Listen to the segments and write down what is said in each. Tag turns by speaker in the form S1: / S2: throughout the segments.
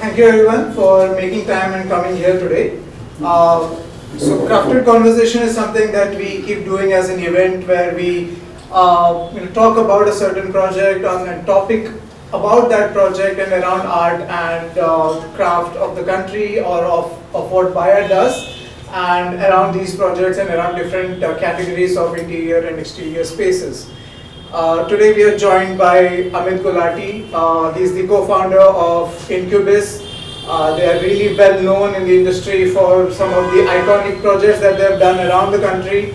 S1: Thank you everyone for making time and coming here today. So Crafted Conversation is something that we keep doing as an event where we talk about a certain project on a topic about that project and around art and craft of the country or of what Baaya does, and around these projects and around different categories of interior and exterior spaces. Today we are joined by Amit Gulati. He's the co-founder of Incubis. They are really well known in the industry for some of the iconic projects that they have done around the country.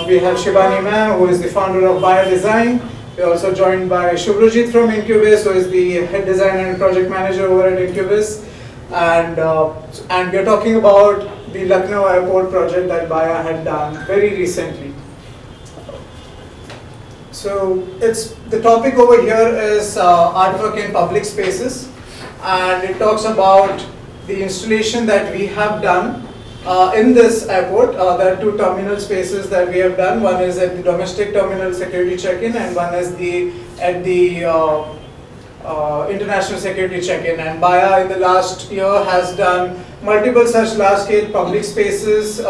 S1: We have Shibani Jain, who is the founder of Baaya Design. We are also joined by Shubhrajit from Incubis, who is the head designer and project manager over at Incubis. And we are talking about the Lucknow Airport project that Baaya had done very recently. So the topic over here is artwork in public spaces, and it talks about the installation that we have done in this airport. There are two terminal spaces that we have done. One is at the domestic terminal security check-in, and one is at the international security check-in. And Baaya in the last year has done multiple such large-scale public spaces,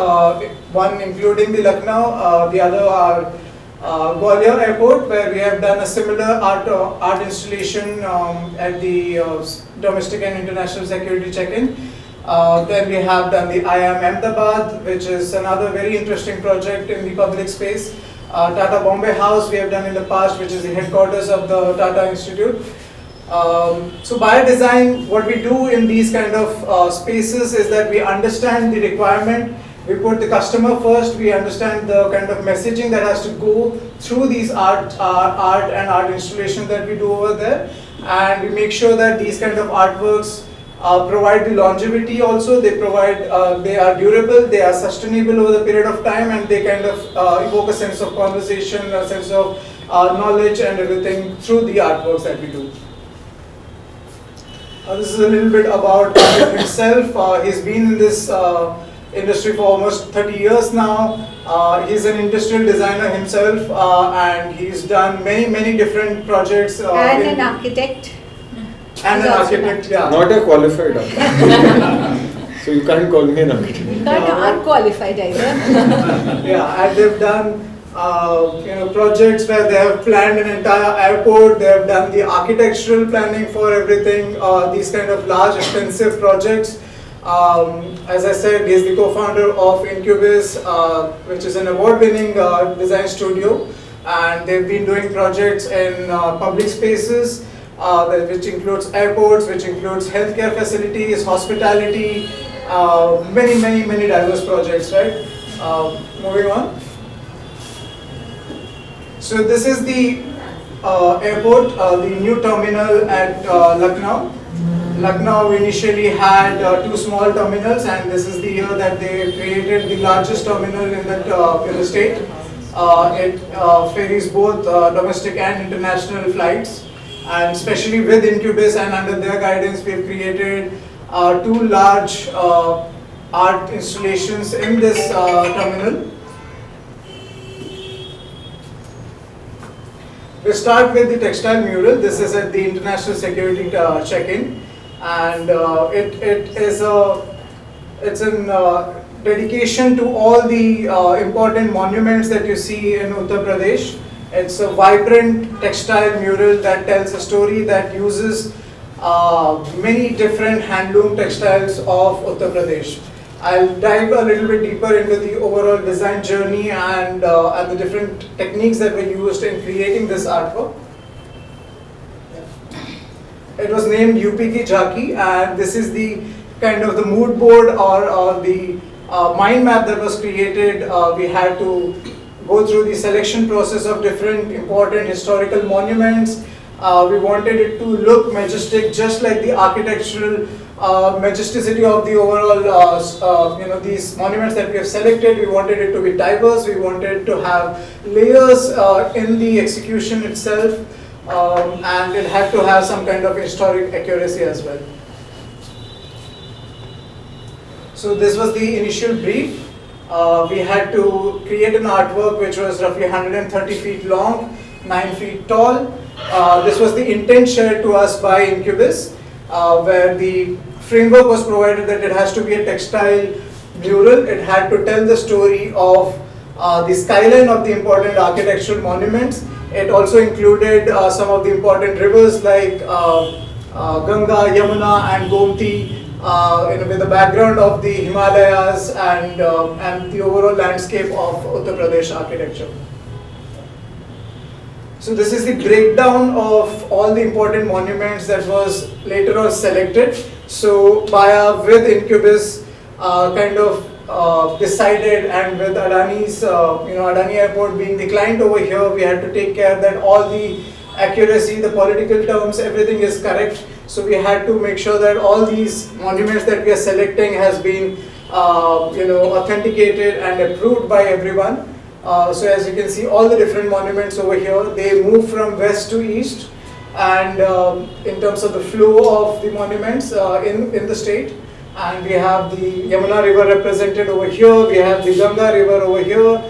S1: one including the Lucknow, the other are Gwalior Airport, where we have done a similar art installation at the domestic and international security check-in. Then we have done the IIM Ahmedabad, which is another very interesting project in the public space. Tata Bombay House we have done in the past, which is the headquarters of the Tata Institute. So Baaya Design, what we do in these kind of spaces is that we understand the requirement. We put the customer first. We understand the kind of messaging that has to go through these art and art installations that we do over there, and we make sure that these kind of artworks provide the longevity. Also, they are durable, they are sustainable over the period of time, and they kind of evoke a sense of conversation, a sense of knowledge, and everything through the artworks that we do. This is a little bit about himself. He's been in this industry for almost 30 years now. He's an industrial designer himself, and he's done many different projects.
S2: And an architect.
S1: And an architect, yeah.
S3: Not a qualified architect. So you can't call me an architect.
S2: You can't unqualified either.
S1: Yeah, and they've done projects where they have planned an entire airport. They have done the architectural planning for everything. These kind of large, expensive projects. As I said, he is the co-founder of Incubis, which is an award-winning design studio, and they've been doing projects in public spaces, which includes airports, which includes healthcare facilities, hospitality, many diverse projects, right? Moving on. So this is the airport, the new terminal at Lucknow. Lucknow initially had two small terminals, and this is the year that they created the largest terminal in the state. It ferries both domestic and international flights, and especially with Incubis and under their guidance, we have created two large art installations in this terminal. We start with the textile mural. This is at the international security check-in. And it's a dedication to all the important monuments that you see in Uttar Pradesh. It's a vibrant textile mural that tells a story that uses many different handloom textiles of Uttar Pradesh. I'll dive a little bit deeper into the overall design journey and the different techniques that were used in creating this artwork. It was named UP Ki Jhaki, and this is the kind of the mood board or the mind map that was created. We had to go through the selection process of different important historical monuments. We wanted it to look majestic, just like the architectural majesticity of the overall, these monuments that we have selected. We wanted it to be diverse. We wanted to have layers in the execution itself. And it had to have some kind of historic accuracy as well. So this was the initial brief. We had to create an artwork which was roughly 130 feet long, 9 feet tall. This was the intent shared to us by Incubis. where the framework was provided that it has to be a textile mural. It had to tell the story of the skyline of the important architectural monuments. It also included some of the important rivers like Ganga, Yamuna and Gomti, with the background of the Himalayas and the overall landscape of Uttar Pradesh architecture. So this is the breakdown of all the important monuments that was later on selected. So Baaya with Incubis decided, and with Adani's, Adani Airport being the client over here, we had to take care that all the accuracy, the political terms, everything is correct. So we had to make sure that all these monuments that we are selecting has been, authenticated and approved by everyone. So as you can see, all the different monuments over here, they move from west to east, and in terms of the flow of the monuments in the state. And we have the Yamuna river represented over here, we have the Ganga river over here,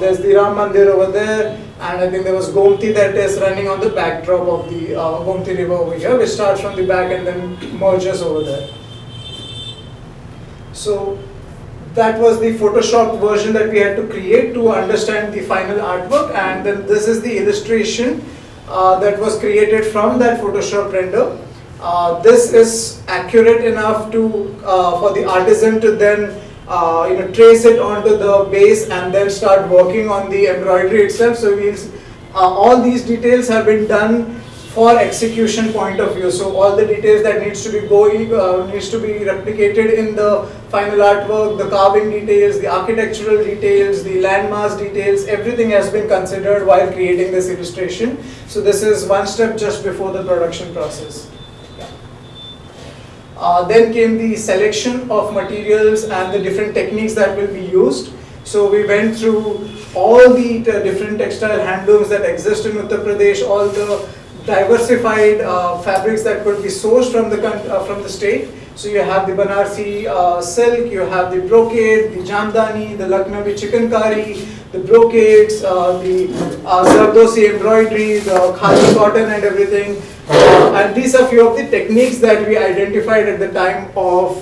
S1: there's the Ram Mandir over there, and I think there was Gomti that is running on the backdrop of the Gomti river over here, which starts from the back and then merges over there. So that was the Photoshop version that we had to create to understand the final artwork, and then this is the illustration that was created from that Photoshop render. This is accurate enough to for the artisan to then trace it onto the base and then start working on the embroidery itself. So all these details have been done for execution point of view. So all the details that needs to be replicated in the final artwork, the carving details, the architectural details, the landmass details, everything has been considered while creating this illustration. So this is one step just before the production process. Then came the selection of materials and the different techniques that will be used. So we went through all the different textile handlooms that exist in Uttar Pradesh, all the diversified fabrics that could be sourced from the state. So you have the Banarsi silk, you have the brocade, the Jamdani, the Lucknowi chikankari, the brocades, the Zardosi embroidery, the Khadi cotton and everything. And these are few of the techniques that we identified at the time of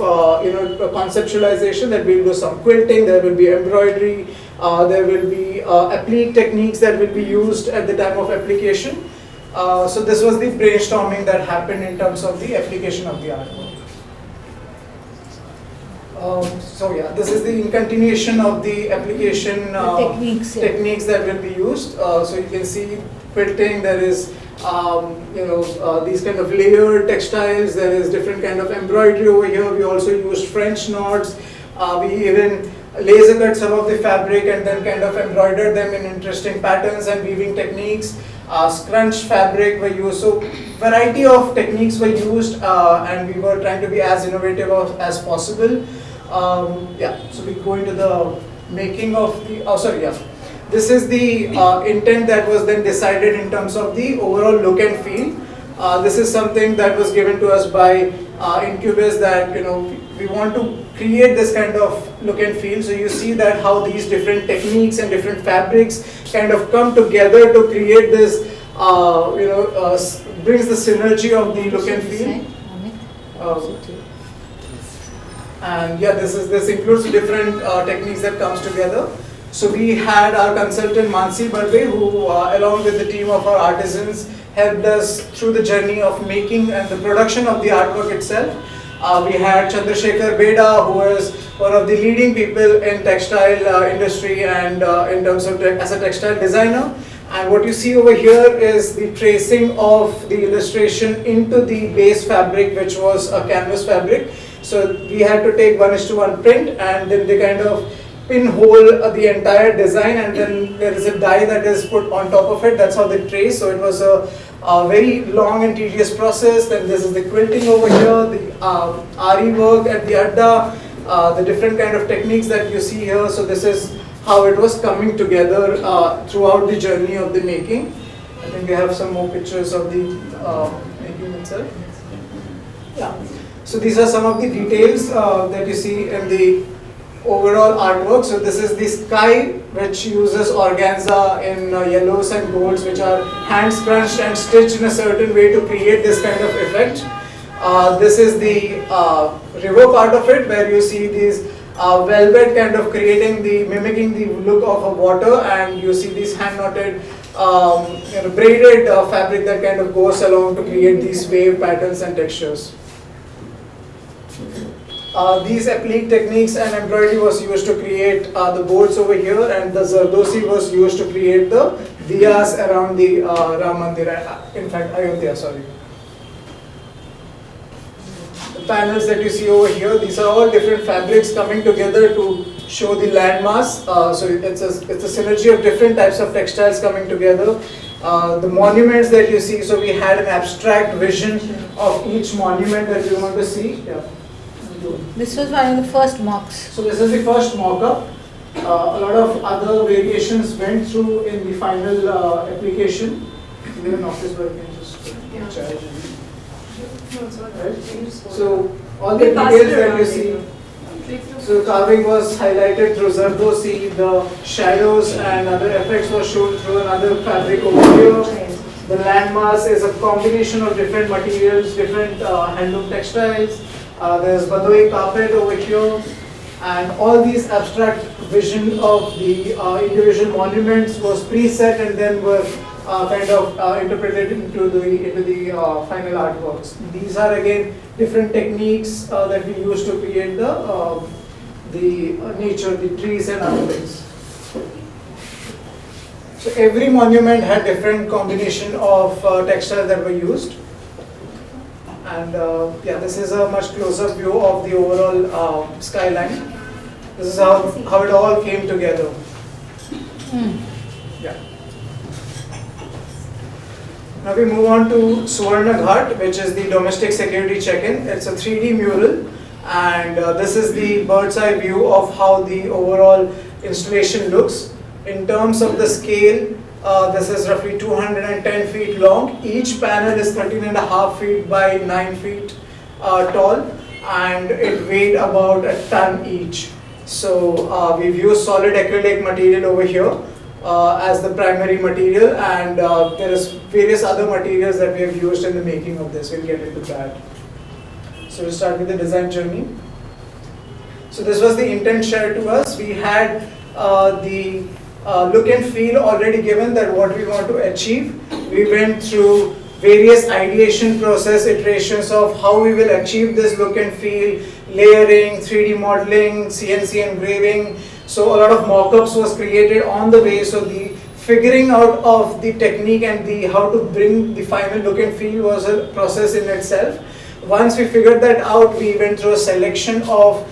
S1: conceptualization, that we'll do some quilting, there will be embroidery, there will be applique techniques that will be used at the time of application. So this was the brainstorming that happened in terms of the application of the artwork. This is the continuation of the application techniques that will be used. So you can see quilting, there is these kind of layered textiles, there is different kind of embroidery over here. We also used French knots. We even laser cut some of the fabric and then kind of embroidered them in interesting patterns and weaving techniques. Scrunch fabric were used, so variety of techniques were used, and we were trying to be as innovative as possible. So we go into the making of the, this is the intent that was then decided in terms of the overall look and feel. This is something that was given to us by Incubis, that we want to create this kind of look and feel. So you see that how these different techniques and different fabrics kind of come together to create this, brings the synergy of the look and feel. And this includes different techniques that comes together. So we had our consultant Mansi Barbe, who along with the team of our artisans helped us through the journey of making and the production of the artwork itself. We had Chandrasekhar Beda, who is one of the leading people in textile industry and in terms of as a textile designer. And what you see over here is the tracing of the illustration into the base fabric, which was a canvas fabric. So we had to take 1:1 print, and then they kind of pinhole the entire design, and then there is a die that is put on top of it. That's how they trace. So it was a very long and tedious process. Then this is the quilting over here, the Ari work at the Adda, the different kind of techniques that you see here. So this is how it was coming together throughout the journey of the making. I think we have some more pictures of the making itself. Yeah. So these are some of the details that you see in the overall artwork. So this is the sky, which uses organza in yellows and golds, which are hand scrunched and stitched in a certain way to create this kind of effect. This is the river part of it, where you see these velvet kind of mimicking the look of a water, and you see these hand knotted braided fabric that kind of goes along to create these wave patterns and textures. These applique techniques and embroidery was used to create the boards over here, and the zardosi was used to create the diyas around the Ram Mandir, in fact Ayodhya, sorry. The panels that you see over here, these are all different fabrics coming together to show the landmass. So it's a synergy of different types of textiles coming together. The monuments that you see, so we had an abstract vision of each monument that we want to see. Yeah.
S2: This was one of the first mocks.
S1: So this is the first mock-up. A lot of other variations went through in the final application. Is there an office where you can just charge? Right? So all the details that you see. So carving was highlighted through zardosi, the shadows and other effects were shown through another fabric over here. The landmass is a combination of different materials, different handloom textiles. There's Badoi carpet over here, and all these abstract vision of the individual monuments was preset and then were kind of interpreted into the final artworks. These are again different techniques that we use to create the nature, the trees and other things. So every monument had different combination of textiles that were used. And yeah, this is a much closer view of the overall skyline. This is how it all came together. Yeah. Now we move on to Suvarna Ghat, which is the domestic security check-in. It's a 3D mural, and this is the bird's eye view of how the overall installation looks. In terms of the scale, this is roughly 210 feet long. Each panel is 13.5 feet by 9 feet tall, and it weighed about a ton each. So we've used solid acrylic material over here as the primary material, and there is various other materials that we have used in the making of this. We'll get into that. So we'll start with the design journey. So this was the intent shared to us. We had the look and feel already given, that what we want to achieve. We went through various ideation process iterations of how we will achieve this look and feel, layering, 3D modeling, CNC engraving. So a lot of mock-ups was created on the way. So the figuring out of the technique and the how to bring the final look and feel was a process in itself. Once we figured that out, we went through a selection of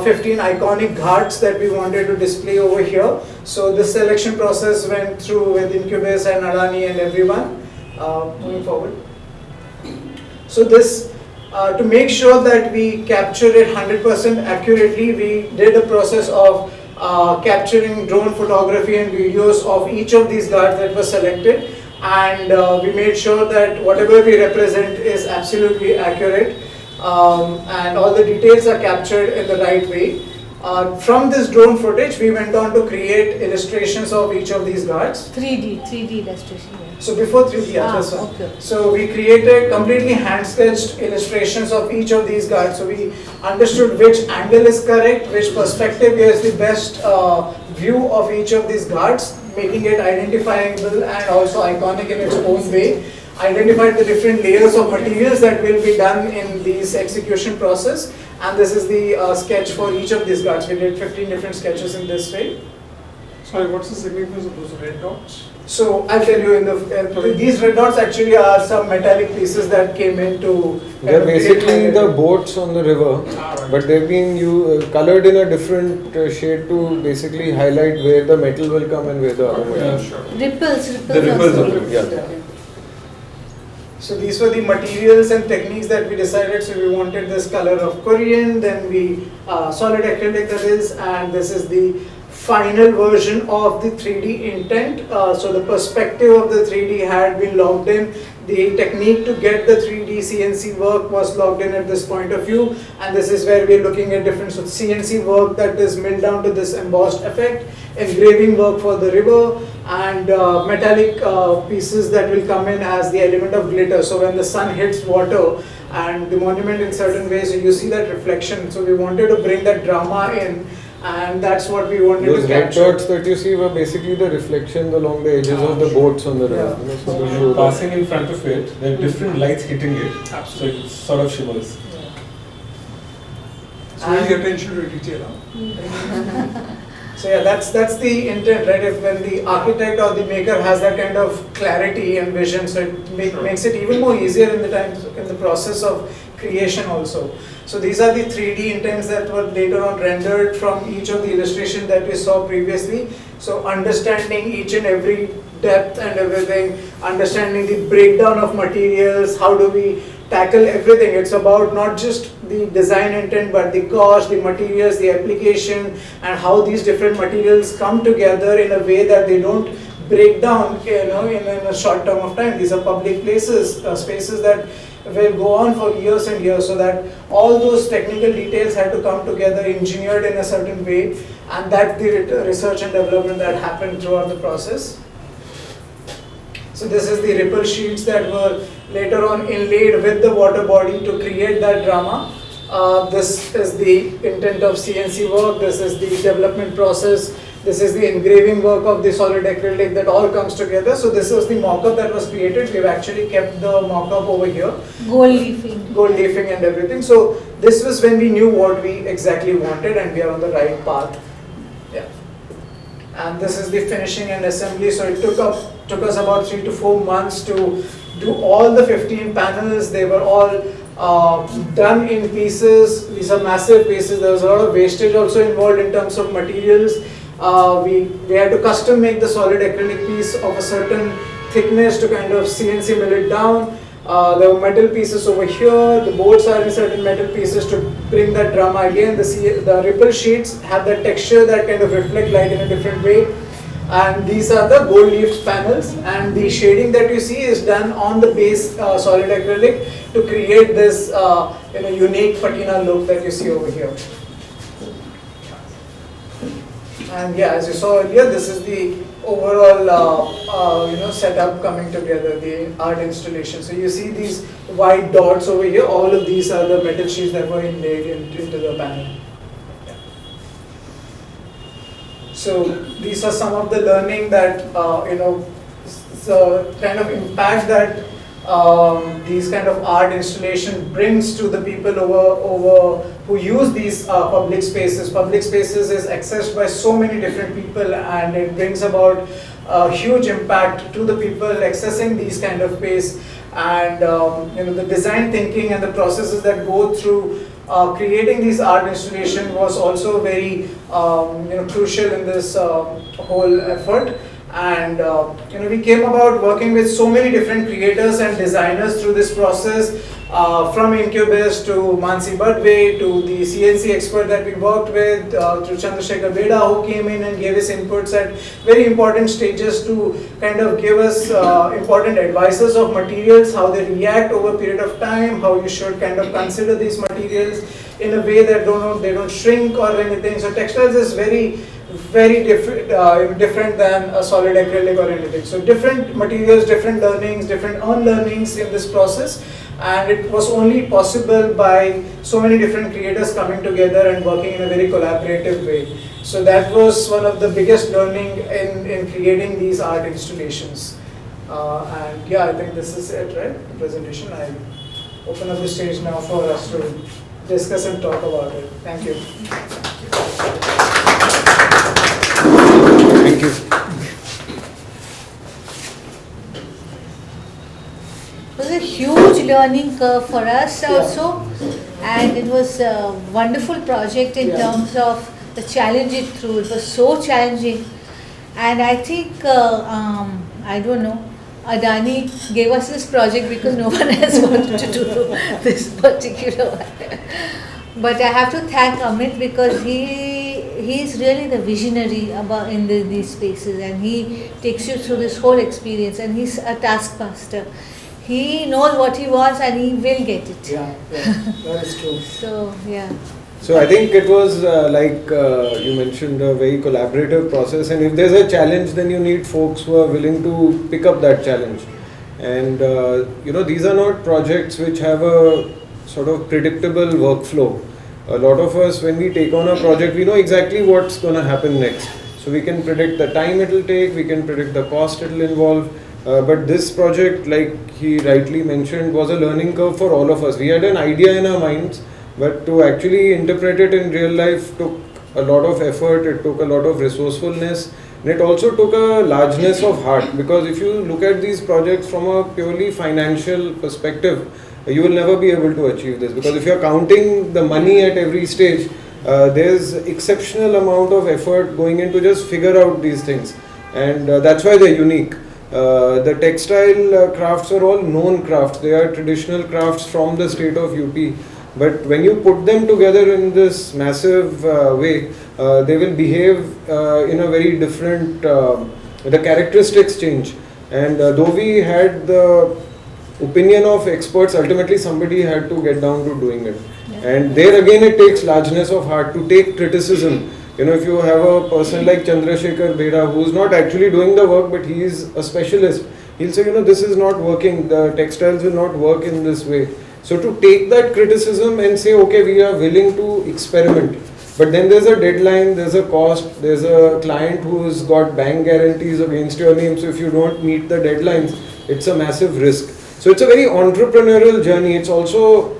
S1: 15 iconic ghats that we wanted to display over here. So this selection process went through with Incubis and Adani and everyone. Moving forward. So this, to make sure that we capture it 100% accurately, we did a process of capturing drone photography and videos of each of these ghats that were selected, and we made sure that whatever we represent is absolutely accurate. And all the details are captured in the right way. From this drone footage, we went on to create illustrations of each of these ghats.
S2: 3D illustration. Yeah.
S1: So before 3D, yeah, that's one.
S2: Okay.
S1: So we created completely hand-sketched illustrations of each of these ghats. So we understood which angle is correct, which perspective gives the best view of each of these ghats, making it identifiable and also iconic in its own way. Identified the different layers of materials that will be done in this execution process, and this is the sketch for each of these ghats. We did 15 different sketches in this way.
S4: Sorry, what's the significance of those red dots?
S1: So I'll tell you in the these red dots actually are some metallic pieces that came into.
S3: They're basically the boats on the river, but they've been colored in a different shade to basically highlight where the metal will come and where the other metal.
S4: Yeah, sure.
S2: Ripples.
S4: The ripples
S2: also.
S4: of it.
S3: Yeah.
S1: So these were the materials and techniques that we decided. So we wanted this color of Korean, then we solid acrylic that is, and this is the final version of the 3D intent. So the perspective of the 3D had been logged in. The technique to get the 3D CNC work was logged in at this point of view, and this is where we are looking at different CNC work that is milled down to this embossed effect, engraving work for the river, and metallic pieces that will come in as the element of glitter. So when the sun hits water, and the monument in certain ways, so you see that reflection. So we wanted to bring that drama in, and that's what we wanted
S3: Those
S1: to
S3: red
S1: capture.
S3: dots that you see were basically the reflections along the edges of the boats on the river.
S1: Yeah.
S3: You know, so
S4: So
S3: to
S4: when
S3: show
S4: you're
S3: that.
S4: passing in front of it, there are different lights hitting it. So it sort of shimmers.
S1: It's really
S4: attention to detail.
S1: So yeah, that's the intent, right? If when the architect or the maker has that kind of clarity and vision, so it makes it even more easier in the process of creation also. So these are the 3D intents that were later on rendered from each of the illustration that we saw previously. So understanding each and every depth and everything, understanding the breakdown of materials, how do we tackle everything. It's about not just the design intent, but the cost, the materials, the application, and how these different materials come together in a way that they don't break down, in a short term of time. These are public places, spaces that will go on for years and years, so that all those technical details had to come together, engineered in a certain way, and that the research and development that happened throughout the process. So this is the ripple sheets that were later on inlaid with the water body to create that drama. This is the intent of CNC work, this is the development process, this is the engraving work of the solid acrylic that all comes together. So this was the mock-up that was created. We've actually kept the mock-up over here.
S2: Gold leafing.
S1: Gold leafing and everything. So this was when we knew what we exactly wanted, and we are on the right path. Yeah. And this is the finishing and assembly. So it took us about 3 to 4 months to do all the 15 panels. They were all done in pieces. These are massive pieces. There was a lot of wastage also involved in terms of materials. We had to custom make the solid acrylic piece of a certain thickness to kind of CNC mill it down. There were metal pieces over here. The boards are in certain metal pieces to bring that drama again. The ripple sheets have that texture that kind of reflect light in a different way. And these are the gold leaf panels, and the shading that you see is done on the base solid acrylic to create this unique patina look that you see over here. And yeah, as you saw earlier, this is the overall setup coming together, the art installation. So you see these white dots over here. All of these are the metal sheets that were inlaid into the panel. Yeah. So these are some of the learning that the kind of impact that these kind of art installation brings to the people over who use these public spaces. Public spaces is accessed by so many different people, and it brings about a huge impact to the people accessing these kind of space. And the design thinking and the processes that go through creating these art installation was also very crucial in this whole effort. And we came about working with so many different creators and designers through this process, from Incubis to Mansi Badwe to the CNC expert that we worked with, to Chandrasekhar Beda, who came in and gave us inputs at very important stages to kind of give us important advices of materials, how they react over a period of time, how you should kind of consider these materials in a way that they don't shrink or anything. So textiles is very different than a solid acrylic or anything. So different materials, different learnings, different unlearnings in this process, and it was only possible by so many different creators coming together and working in a very collaborative way. So that was one of the biggest learning in creating these art installations. And yeah, I think this is it, right? The presentation. I open up the stage now for us to discuss and talk about it. Thank you.
S3: Thank you.
S2: It was a huge learning curve for us also, and it was a wonderful project in terms of the challenge it through. It was so challenging, and I think I don't know, Adani gave us this project because no one else wanted to do this particular one. But I have to thank Amit because he's really the visionary in these spaces, and he takes you through this whole experience, and he's a taskmaster. He knows what he wants and he will get it.
S1: Yeah, that is true.
S2: So, yeah.
S3: So I think it was like you mentioned, a very collaborative process, and if there's a challenge, then you need folks who are willing to pick up that challenge. And these are not projects which have a sort of predictable workflow. A lot of us, when we take on a project, we know exactly what's going to happen next. So we can predict the time it will take, we can predict the cost it will involve. But this project, like he rightly mentioned, was a learning curve for all of us. We had an idea in our minds, but to actually interpret it in real life took a lot of effort, it took a lot of resourcefulness, and it also took a largeness of heart, because if you look at these projects from a purely financial perspective, you will never be able to achieve this, because if you are counting the money at every stage, there's exceptional amount of effort going in to just figure out these things, and that's why they're unique. The textile crafts are all known crafts, they are traditional crafts from the state of UP. But when you put them together in this massive way, they will behave in a very different, the characteristics change. And though we had the opinion of experts, ultimately somebody had to get down to doing it. And there again it takes largeness of heart to take criticism. You know, if you have a person like Chandrasekhar Bera who is not actually doing the work, but he is a specialist, he'll say, you know, this is not working, the textiles will not work in this way. So to take that criticism and say, okay, we are willing to experiment, but then there's a deadline, there's a cost, there's a client who's got bank guarantees against your name, so if you don't meet the deadlines, it's a massive risk. So it's a very entrepreneurial journey. It's also,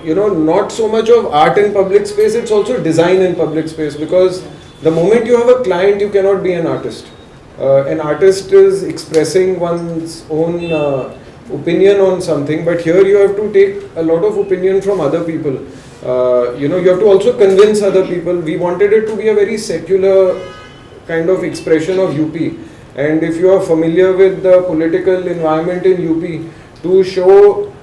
S3: you know, not so much of art in public space, it's also design in public space, because the moment you have a client, you cannot be an artist. An artist is expressing one's own opinion on something, but here you have to take a lot of opinion from other people. You know, you have to also convince other people. We wanted it to be a very secular kind of expression of UP, and if you are familiar with the political environment in UP, to show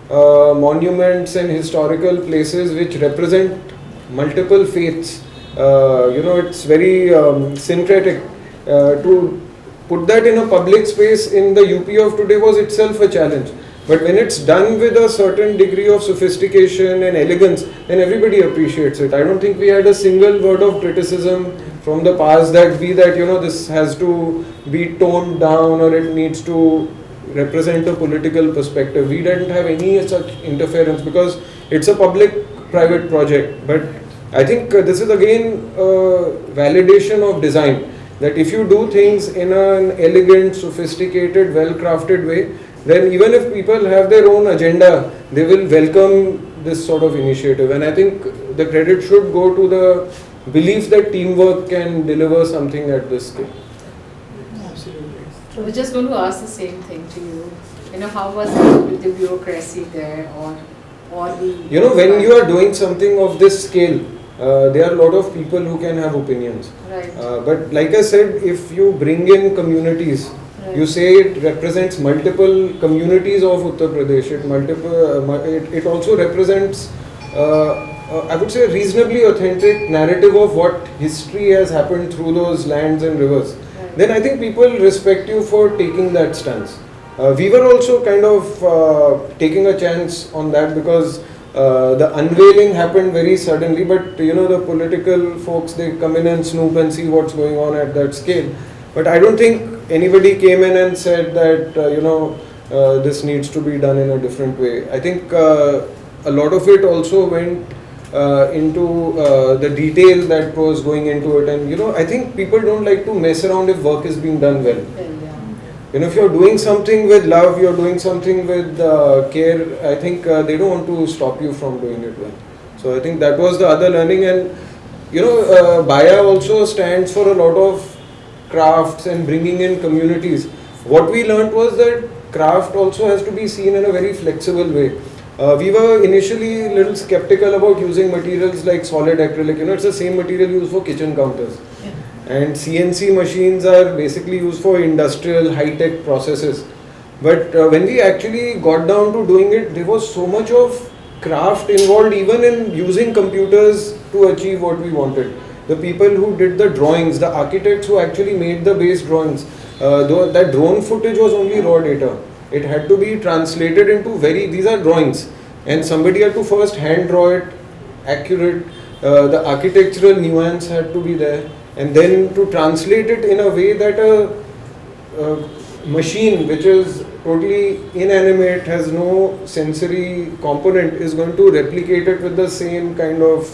S3: monuments and historical places which represent multiple faiths, you know, it's very syncretic. To put that in a public space in the UP of today was itself a challenge. But when it's done with a certain degree of sophistication and elegance, then everybody appreciates it. I don't think we had a single word of criticism from the past that you know, this has to be toned down or it needs to represent a political perspective. We didn't have any such interference because it's a public-private project. But I think this is again a validation of design. That if you do things in an elegant, sophisticated, well-crafted way, then even if people have their own agenda, they will welcome this sort of initiative. And I think the credit should go to the belief that teamwork can deliver something at this scale.
S1: Absolutely.
S5: I was just going to ask the same thing to you. You know, how was the bureaucracy there, or the...
S3: You know, when you are doing something of this scale, there are a lot of people who can have opinions.
S5: Right.
S3: But like I said, if you bring in communities,
S5: Right.
S3: you say it represents multiple communities of Uttar Pradesh. It also represents, I would say, a reasonably authentic narrative of what history has happened through those lands and rivers.
S5: Right.
S3: Then I think people respect you for taking that stance. We were also kind of taking a chance on that because the unveiling happened very suddenly, but you know, the political folks, they come in and snoop and see what's going on at that scale. But I don't think anybody came in and said that, you know, this needs to be done in a different way. I think a lot of it also went into the detail that was going into it, and you know, I think people don't like to mess around if work is being done well. You know, if you're doing something with love, you're doing something with care, I think they don't want to stop you from doing it well. So I think that was the other learning. And you know, Baaya also stands for a lot of crafts and bringing in communities. What we learned was that craft also has to be seen in a very flexible way. We were initially a little skeptical about using materials like solid acrylic. You know, it's the same material used for kitchen counters. And CNC machines are basically used for industrial high-tech processes. But when we actually got down to doing it, there was so much of craft involved, even in using computers to achieve what we wanted. The people who did the drawings, the architects who actually made the base drawings, that drone footage was only raw data. It had to be translated into these are drawings, and somebody had to first hand draw it, accurate, the architectural nuance had to be there. And then to translate it in a way that a machine which is totally inanimate, has no sensory component, is going to replicate it with the same kind of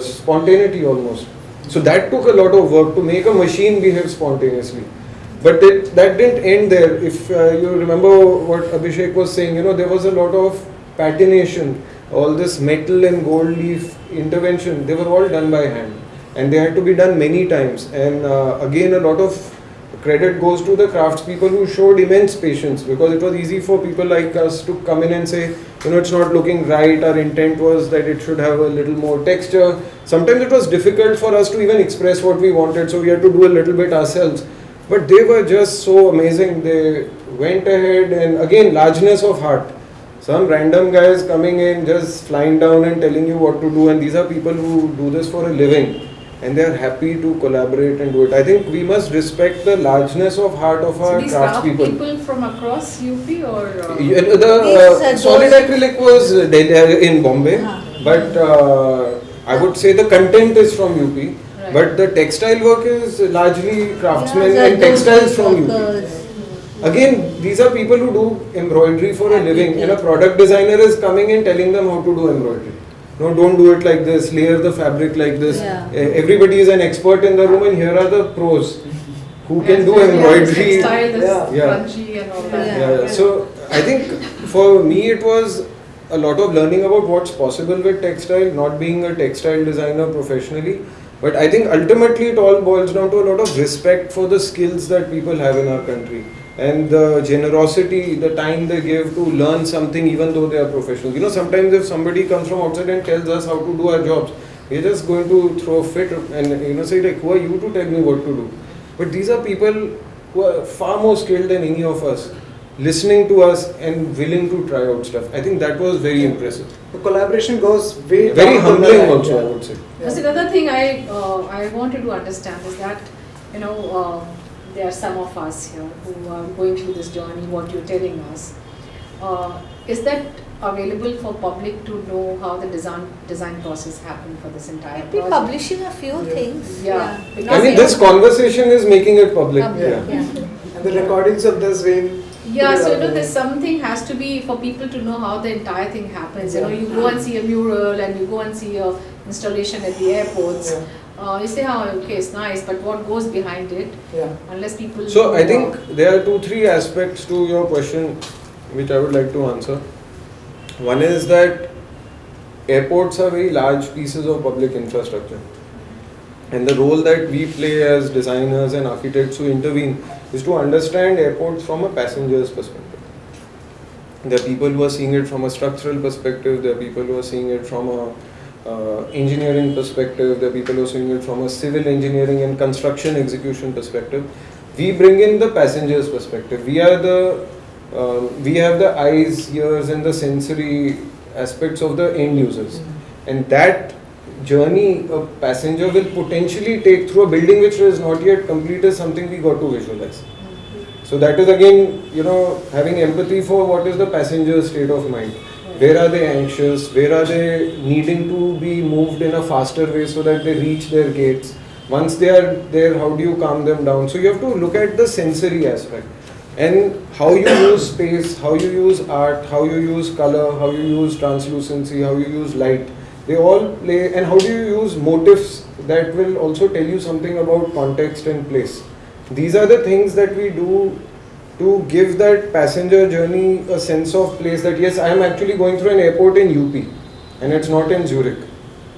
S3: spontaneity almost. So that took a lot of work to make a machine behave spontaneously. But that didn't end there. If you remember what Abhishek was saying, there was a lot of patination, all this metal and gold leaf intervention, they were all done by hand. And they had to be done many times. And again, a lot of credit goes to the craftspeople who showed immense patience, because it was easy for people like us to come in and say, it's not looking right, our intent was that it should have a little more texture. Sometimes it was difficult for us to even express what we wanted, so we had to do a little bit ourselves. But they were just so amazing. They went ahead, and again, largeness of heart. Some random guys coming in, just flying down and telling you what to do, and these are people who do this for a living. And they are happy to collaborate and do it. I think we must respect the largeness of heart of our
S5: these
S3: craftspeople.
S5: people from across UP or?
S3: The solid acrylic was in Bombay, but I would say the content is from UP.
S5: Right.
S3: But the textile work is largely craftsmen
S2: Yeah,
S3: and textiles from
S2: workers.
S3: UP. Again, these are people who do embroidery for a living, and a product designer is coming and telling them how to do embroidery. No, don't do it like this, layer the fabric like this.
S2: Yeah.
S3: Everybody is an expert in the room, and here are the pros who can do embroidery.
S5: Textile, this
S3: Yeah.
S5: grungy and all that.
S3: Yeah. So I think for me it was a lot of learning about what's possible with textile, not being a textile designer professionally. But I think ultimately it all boils down to a lot of respect for the skills that people have in our country, and the generosity, the time they give to learn something even though they are professionals. Sometimes if somebody comes from outside and tells us how to do our jobs, we're just going to throw a fit and say like, who are you to tell me what to do? But these are people who are far more skilled than any of us, listening to us and willing to try out stuff. I think that was very impressive.
S1: The collaboration goes way
S3: Very
S1: down the
S3: humbling
S1: line,
S3: also,
S1: yeah.
S3: I would say.
S5: Because another thing I wanted to understand is that, there are some of us here who are going through this journey, what you're telling us. Is that available for public to know how the design process happened for this entire
S2: We'll be
S5: project?
S2: publishing a few things.
S5: Yeah.
S3: I mean, this conversation is making it public.
S2: Public,
S3: Yeah.
S2: yeah.
S1: And the recordings of this will.
S5: Yeah, so there's something has to be for people to know how the entire thing happens. You go and see a mural and you go and see a installation at the airports.
S1: Yeah.
S5: You say, okay, it's nice, but what goes behind it?
S1: Yeah.
S5: Unless people.
S3: So I think there are 2-3 aspects to your question which I would like to answer. One is that airports are very large pieces of public infrastructure, and the role that we play as designers and architects who intervene is to understand airports from a passenger's perspective. There are people who are seeing it from a structural perspective, there are people who are seeing it from a engineering perspective, there are people who are seeing it from a civil engineering and construction execution perspective. We bring in the passenger's perspective. We have the eyes, ears and the sensory aspects of the end users, and that journey a passenger will potentially take through a building which is not yet complete is something we got to visualize. So that is again, having empathy for what is the passenger's state of mind. Where are they anxious? Where are they needing to be moved in a faster way so that they reach their gates? Once they are there, how do you calm them down? So you have to look at the sensory aspect and how you use space, how you use art, how you use color, how you use translucency, how you use light. They all play, and how do you use motifs that will also tell you something about context and place. These are the things that we do to give that passenger journey a sense of place, that yes, I am actually going through an airport in UP and it's not in Zurich.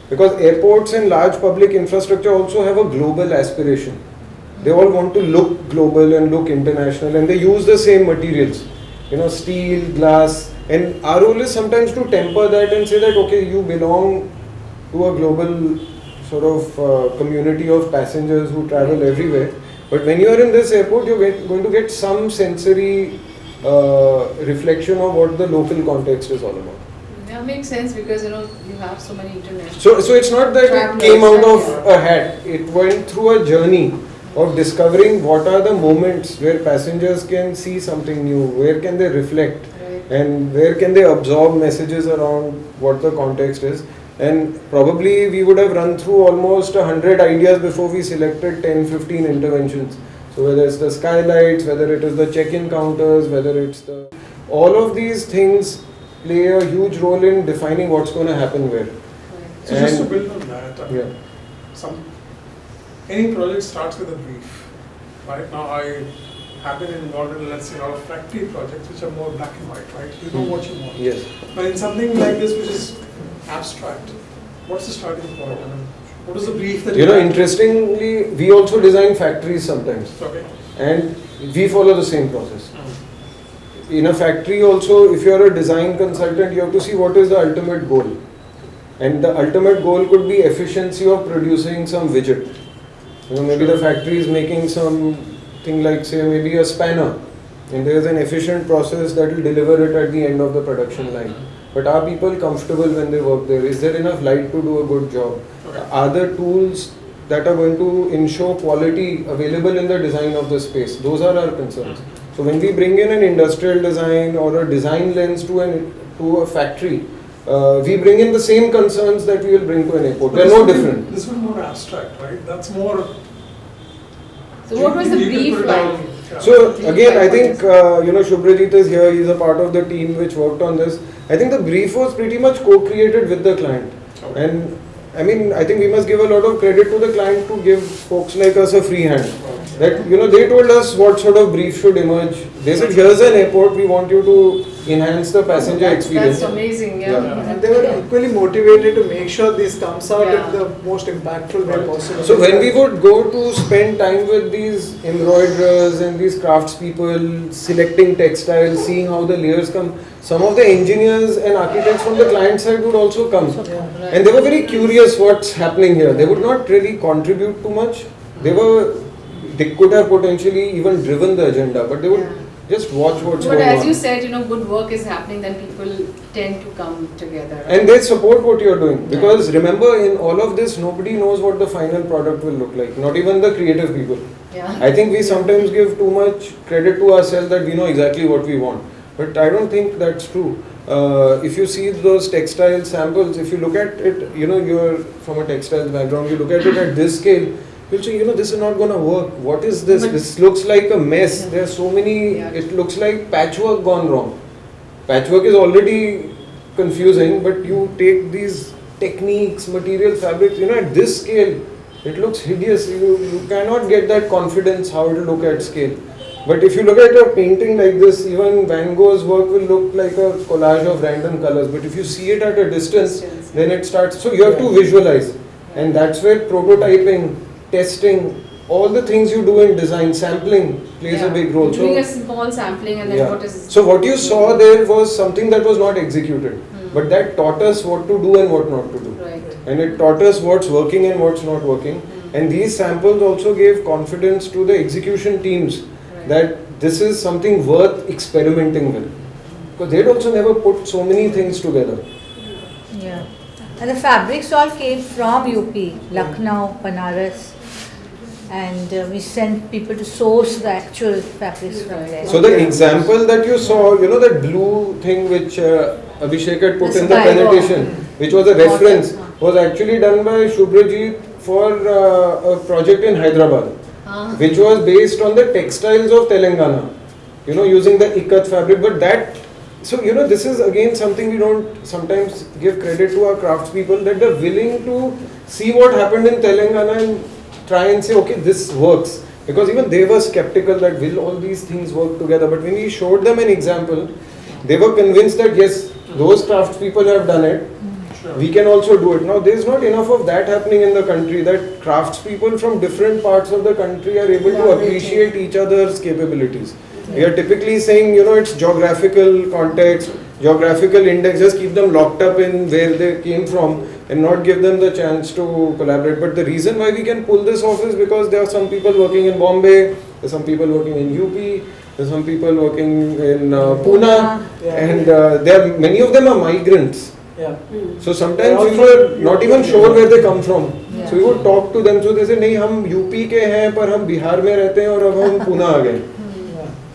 S3: Because airports and large public infrastructure also have a global aspiration. They all want to look global and look international, and they use the same materials, steel, glass, and our role is sometimes to temper that and say that okay, you belong to a global sort of community of passengers who travel everywhere. But when you are in this airport, you're going to get some sensory reflection of what the local context is all about.
S5: That makes sense because you have so many international.
S3: So it's not that it came out of a hat. It went through a journey of discovering what are the moments where passengers can see something new, where can they reflect, and where can they absorb messages around what the context is. And probably we would have run through almost 100 ideas before we selected 10-15 interventions. So whether it's the skylights, whether it is the check-in counters, whether it's the... All of these things play a huge role in defining what's going to happen where.
S5: Right.
S6: So just to
S3: And-
S6: build on that,
S3: Yeah.
S6: any project starts with a brief. Right now, I have been involved in, let's say, a lot of factory projects which are more black and white, right? You know what you want.
S3: Yes.
S6: But in something like this, which is abstract, what's the starting point? I mean, what is the brief that
S3: You know,
S6: have?
S3: interestingly, we also design factories sometimes,
S6: Okay.
S3: and we follow the same process. In a factory also, if you are a design consultant, you have to see what is the ultimate goal. And the ultimate goal could be efficiency of producing some widget. You know, maybe the factory is making something like, say, maybe a spanner, and there is an efficient process that will deliver it at the end of the production line. But are people comfortable when they work there? Is there enough light to do a good job?
S6: Okay.
S3: Are there tools that are going to ensure quality available in the design of the space? Those are our concerns. So when we bring in an industrial design or a design lens to a factory, we bring in the same concerns that we will bring to an airport. They're no different.
S6: This one more abstract, right? That's more.
S5: So what was the
S6: you can
S5: brief
S6: put it
S5: like?
S6: down, yeah.
S3: So again, I think Shubhrajit is here. He's a part of the team which worked on this. I think the brief was pretty much co-created with the client,
S6: Okay.
S3: and I mean, I think we must give a lot of credit to the client to give folks like us a free hand. That they told us what sort of brief should emerge. They said, here's an airport, we want you to enhance the passenger experience.
S5: That's amazing, yeah.
S3: Yeah.
S1: And they were equally motivated to make sure this comes out
S5: Yeah.
S1: in the most impactful way possible.
S3: So when we would go to spend time with these embroiderers and these craftspeople, selecting textiles, seeing how the layers come, some of the engineers and architects from the client side would also come. And they were very curious what's happening here. They would not really contribute too much. They could have potentially even driven the agenda, but they would
S5: Yeah.
S3: just watch what's
S5: But
S3: going
S5: as
S3: on.
S5: you said, good work is happening, then people tend to come together.
S3: And they support what you're doing. Because remember, in all of this, nobody knows what the final product will look like. Not even the creative people.
S5: Yeah.
S3: I think we sometimes give too much credit to ourselves that we know exactly what we want. But I don't think that's true. If you see those textile samples, if you look at it, you're from a textiles background, you look at it at this scale, you'll say, this is not going to work. What is this?
S5: But-
S3: This looks like a mess. There are so many,
S5: Yeah.
S3: it looks like patchwork gone wrong. Patchwork is already confusing, but you take these techniques, material, fabrics, at this scale, it looks hideous. You cannot get that confidence how it will look at scale. But if you look at a painting like this, even Van Gogh's work will look like a collage of random colors. But if you see it at a distance, then it starts. So you have to visualize. And that's where prototyping, testing, all the things you do in design, sampling plays a big role.
S5: Doing a small sampling and then
S3: Yeah.
S5: what is...
S3: So what you saw there was something that was not executed. But that taught us what to do and what not to do.
S5: Right.
S3: And it taught us what's working and what's not working. And these samples also gave confidence to the execution teams that this is something worth experimenting with. Because they'd also never put so many things together.
S2: Yeah. And the fabrics all came from UP, Lucknow, Banaras. And we sent people to source the actual fabrics from there.
S3: So the example that you saw, that blue thing which Abhishek had put
S2: The
S3: in the
S2: sky wall.
S3: presentation, which was a reference, was actually done by Shubhrajit for a project in Hyderabad, which was based on the textiles of Telangana, using the ikat fabric. But this is again something we don't sometimes give credit to our craftspeople, that they're willing to see what happened in Telangana and try and say, okay, this works. Because even they were skeptical that will all these things work together. But when we showed them an example, they were convinced that yes, those craftspeople have done it. We can also do it. Now, there is not enough of that happening in the country, that craftspeople from different parts of the country are able to appreciate each other's capabilities. We are typically saying, it's geographical context, geographical index, just keep them locked up in where they came from and not give them the chance to collaborate. But the reason why we can pull this off is because there are some people working in Bombay, there are some people working in UP, there are some people working in Pune, and many of them are migrants.
S1: Yeah.
S3: So sometimes we were not even sure where they come from.
S2: Yeah.
S3: So we would talk to them. So they say, नहीं हम UP के हैं पर हम बिहार में रहते हैं और अब हम पुणे आ गए.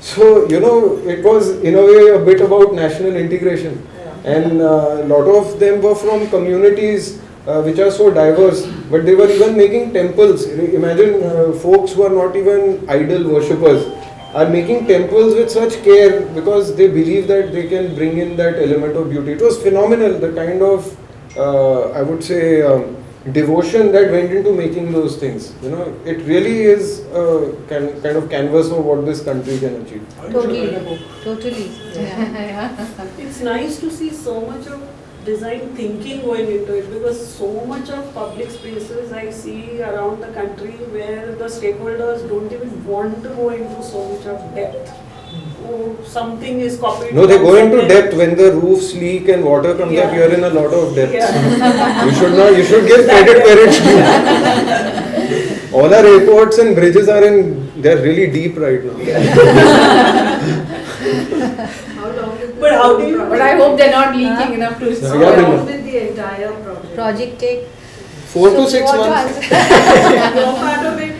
S3: So it was in a way a bit about national integration, and a lot of them were from communities which are so diverse, but they were even making temples. Imagine folks who are not even idol worshippers are making temples with such care because they believe that they can bring in that element of beauty. It was phenomenal, the kind of, I would say, devotion that went into making those things. You know, it really is a kind of canvas of what this country can achieve.
S2: Totally. Yeah.
S7: It's nice to see so much of design thinking going into it, because so much of public spaces I see around the country where the stakeholders don't even want to go into so much of depth. Oh, something is copied.
S3: No, they
S7: from
S3: go into
S7: somewhere.
S3: depth when the roofs leak and water comes up.
S7: Yeah.
S3: You are in a lot of depth.
S7: Yeah.
S3: You should give credit where it's due. All our airports and bridges they're really deep right now.
S7: But how do you?
S5: But I hope they're not leaking enough to.
S3: Yeah,
S7: How
S3: yeah,
S7: long did the entire
S2: Project take
S3: 4 to
S2: So
S3: 6
S2: what
S3: months.
S2: was-
S7: Your part of it,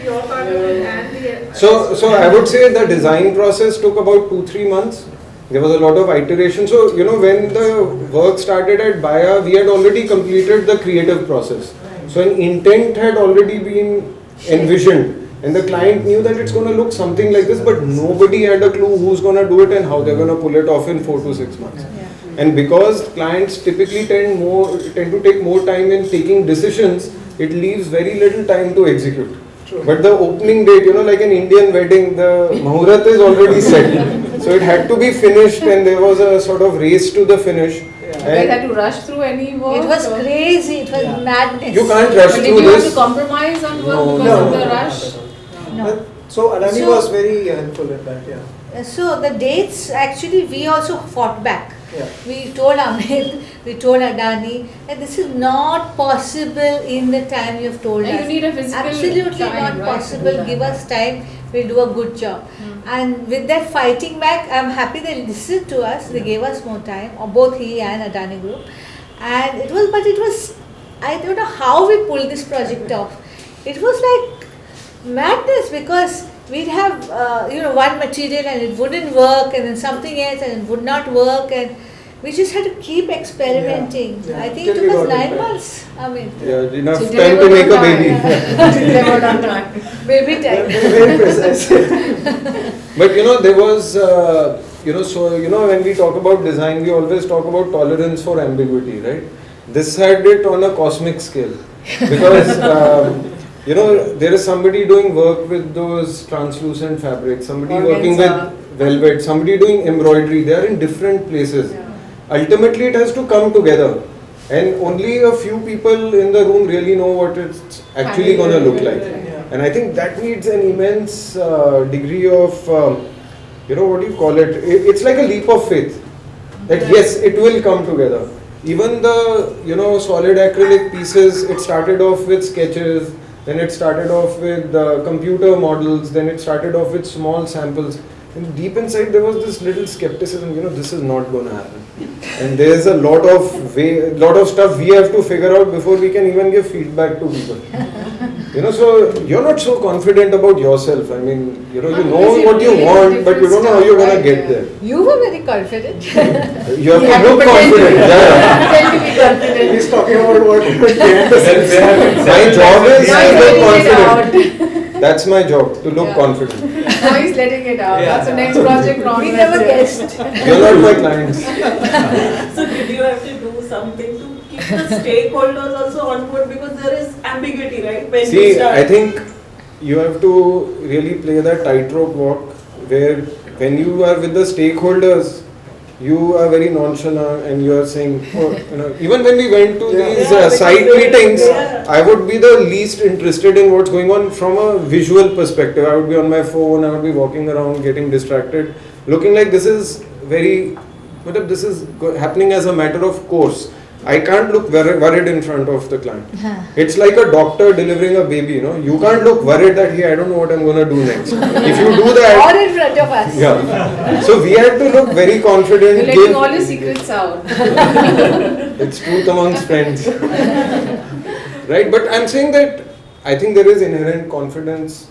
S7: and the.
S3: So I would say the design process took about 2-3 months. There was a lot of iteration. So, you know, when the work started at Baaya, we had already completed the creative process. So an intent had already been envisioned. And the client knew that it's going to look something like this, but nobody had a clue who's going to do it and how they're going to pull it off in 4 to 6 months. And because clients typically tend to take more time in taking decisions, it leaves very little time to execute.
S1: True.
S3: But the opening date, you know, like an Indian wedding, the Muhurat is already set. So it had to be finished, and there was a sort of race to the finish.
S5: You guys had to rush through any work?
S2: It was
S5: or-
S2: crazy, it was madness.
S3: You can't rush
S5: But
S3: through
S5: did you have
S3: this.
S5: to compromise on work
S3: No,
S5: because
S1: no,
S5: of the
S1: no.
S5: rush?
S2: No.
S1: So Adani
S2: So-
S1: was very helpful in that, yeah.
S2: So the dates, actually, we also fought back.
S1: Yeah.
S2: We told Amit, we told Adani that this is not possible in the time you have told
S5: And
S2: us.
S5: you need a physical
S2: Absolutely
S5: time,
S2: not
S5: right,
S2: possible.
S5: to do
S2: Give
S5: that.
S2: us time, we'll do a good job. And with that fighting back, I'm happy they listened to us. They gave us more time, or both he and Adani Group. And it was, I don't know how we pulled this project off. It was like madness, because we'd have one material and it wouldn't work, and then something else and it would not work, and we just had to keep experimenting.
S1: Yeah.
S2: I think
S1: Till
S2: it
S1: we
S2: took us
S1: got it
S2: 9
S1: right.
S2: months. I mean,
S3: Yeah, enough
S5: So
S3: time to make a baby.
S5: They were done time.
S2: baby
S1: Very,
S2: time.
S1: very precise.
S3: But you know, there was, when we talk about design, we always talk about tolerance for ambiguity, right? This had it on a cosmic scale. Because, there is somebody doing work with those translucent fabrics, somebody working
S5: Organza.
S3: with velvet, somebody doing embroidery. They are in different places.
S5: Yeah.
S3: Ultimately, it has to come together. And only a few people in the room really know what it's actually going to look like.
S1: Yeah.
S3: And I think that needs an immense degree of, what do you call it? It's like a leap of faith. That yes, it will come together. Even the, solid acrylic pieces, it started off with sketches, then it started off with computer models, then it started off with small samples. And deep inside there was this little skepticism, this is not going to happen. And there's a lot of stuff we have to figure out before we can even give feedback to people. So you're not so confident about yourself. I mean, you know what you want, but you don't know how you're going to get there.
S2: You were very confident.
S3: You have to look confident. Yeah.
S5: Pretend to be confident.
S1: He's talking about what behind the scenes.
S3: My job is
S5: Now
S3: to
S5: he's
S3: look
S5: letting it
S3: confident. That's my job, to look
S5: Yeah.
S3: confident.
S5: Now he's letting it out.
S1: Yeah.
S5: That's the next project wrong.
S2: We never guessed.
S3: You're not my clients.
S7: So did you have to do something to keep the stakeholders also on board, because there is ambiguity, right? When you
S3: See,
S7: start.
S3: I think you have to really play that tightrope walk where when you are with the stakeholders, you are very nonchalant and you are saying, even when we went to
S1: Yeah.
S3: these
S7: Yeah,
S3: site
S7: because they-
S3: meetings,
S7: yeah.
S3: I would be the least interested in what's going on from a visual perspective. I would be on my phone, I would be walking around, getting distracted, looking like this is happening as a matter of course. I can't look worried in front of the client. It's like a doctor delivering a baby, You can't look worried that, I don't know what I'm going to do next. If you do that,
S2: Or in front of us.
S3: yeah. So we had to look very confident.
S5: You're letting all your secrets out.
S3: It's truth amongst friends. Right? But I'm saying that I think there is inherent confidence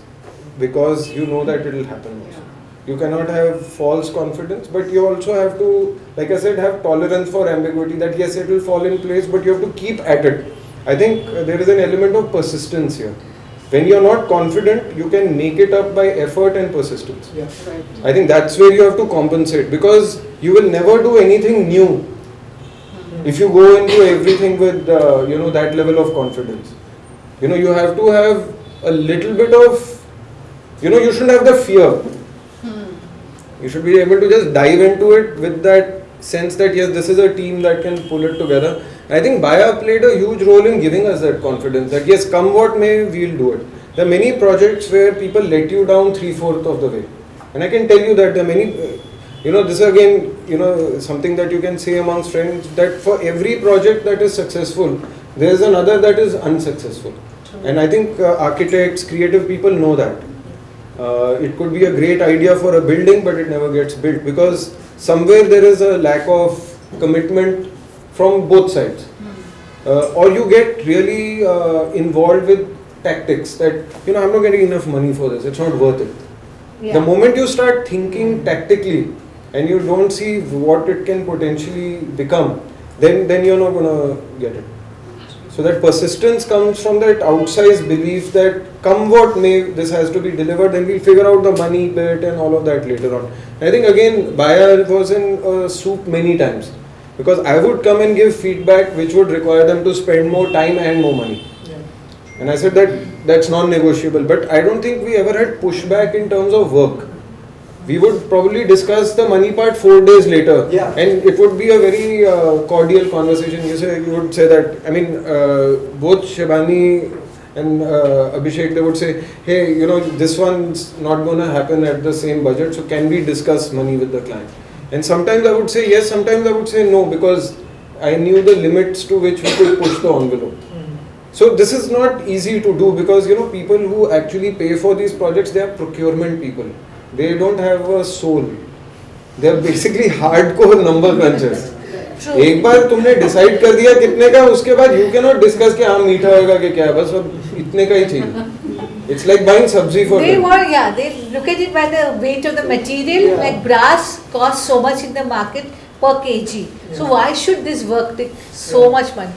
S3: because you know that it will happen also. You cannot have false confidence, but you also have to, like I said, have tolerance for ambiguity, that yes, it will fall in place, but you have to keep at it. I think there is an element of persistence here. When you're not confident, you can make it up by effort and persistence.
S1: Yeah.
S5: Right.
S3: I think that's where you have to compensate, because you will never do anything new if you go into everything with that level of confidence. You have to have a little bit of, you shouldn't have the fear. You should be able to just dive into it with that sense that yes, this is a team that can pull it together. And I think Baaya played a huge role in giving us that confidence that yes, come what may, we'll do it. There are many projects where people let you down 3/4 of the way. And I can tell you that there are many, this is again, something that you can say amongst friends, that for every project that is successful, there is another that is unsuccessful. And I think architects, creative people know that. It could be a great idea for a building, but it never gets built because somewhere there is a lack of commitment from both sides. Or you get really involved with tactics that, I'm not getting enough money for this, it's not worth it.
S2: Yeah.
S3: The moment you start thinking tactically and you don't see what it can potentially become, then you're not going to get it. So that persistence comes from that outsized belief that come what may, this has to be delivered, then we'll figure out the money bit and all of that later on. I think again, Baaya was in a soup many times because I would come and give feedback which would require them to spend more time and more money.
S1: Yeah.
S3: And I said that's non-negotiable, but I don't think we ever had pushback in terms of work. We would probably discuss the money part 4 days later,
S1: Yeah.
S3: and it would be a very cordial conversation. You would say that, both Shibani and Abhishek, they would say, hey, this one's not going to happen at the same budget, so can we discuss money with the client? And sometimes I would say yes, sometimes I would say no, because I knew the limits to which we could push the envelope. So this is not easy to do because, people who actually pay for these projects, they are procurement people. They don't have a soul. They are basically hardcore number crunchers.
S2: True.
S3: एक बार तुमने decide कर दिया कितने का, उसके बाद you cannot discuss कि हाँ मीठा होगा कि क्या है, बस अब इतने का ही चाहिए. It's like buying sabzi for them.
S2: They look at it by the weight of the material.
S1: Yeah.
S2: Like brass costs so much in the market per kg. So why should this work take so much money?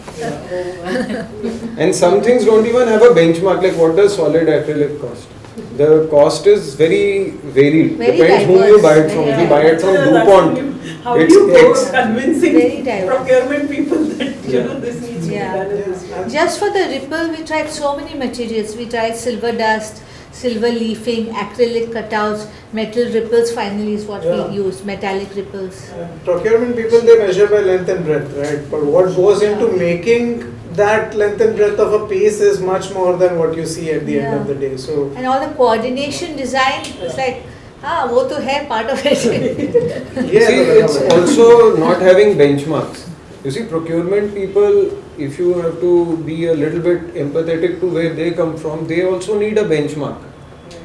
S3: And some things don't even have a benchmark, like what does solid acrylic cost? The cost is very varied.
S2: Very
S3: Depends whom you buy it from. If you buy it from DuPont,
S7: How do
S3: it's
S7: you go
S3: X.
S7: convincing
S2: Very diverse.
S7: procurement people that
S3: Yeah.
S7: this needs to be
S2: Yeah.
S7: done in this way?
S2: Just for the ripple, we tried so many materials. We tried silver dust, silver leafing, acrylic cutouts, metal ripples finally is what
S1: Yeah.
S2: we used, metallic ripples.
S1: Procurement people, they measure by length and breadth, right? But what goes into making that length and breadth of a piece is much more than what you see at the end of the day. So
S2: And all the coordination design, it's like, wo to hai part of it.
S1: yeah,
S3: See, it's also not having benchmarks. You see, procurement people, if you have to be a little bit empathetic to where they come from, they also need a benchmark.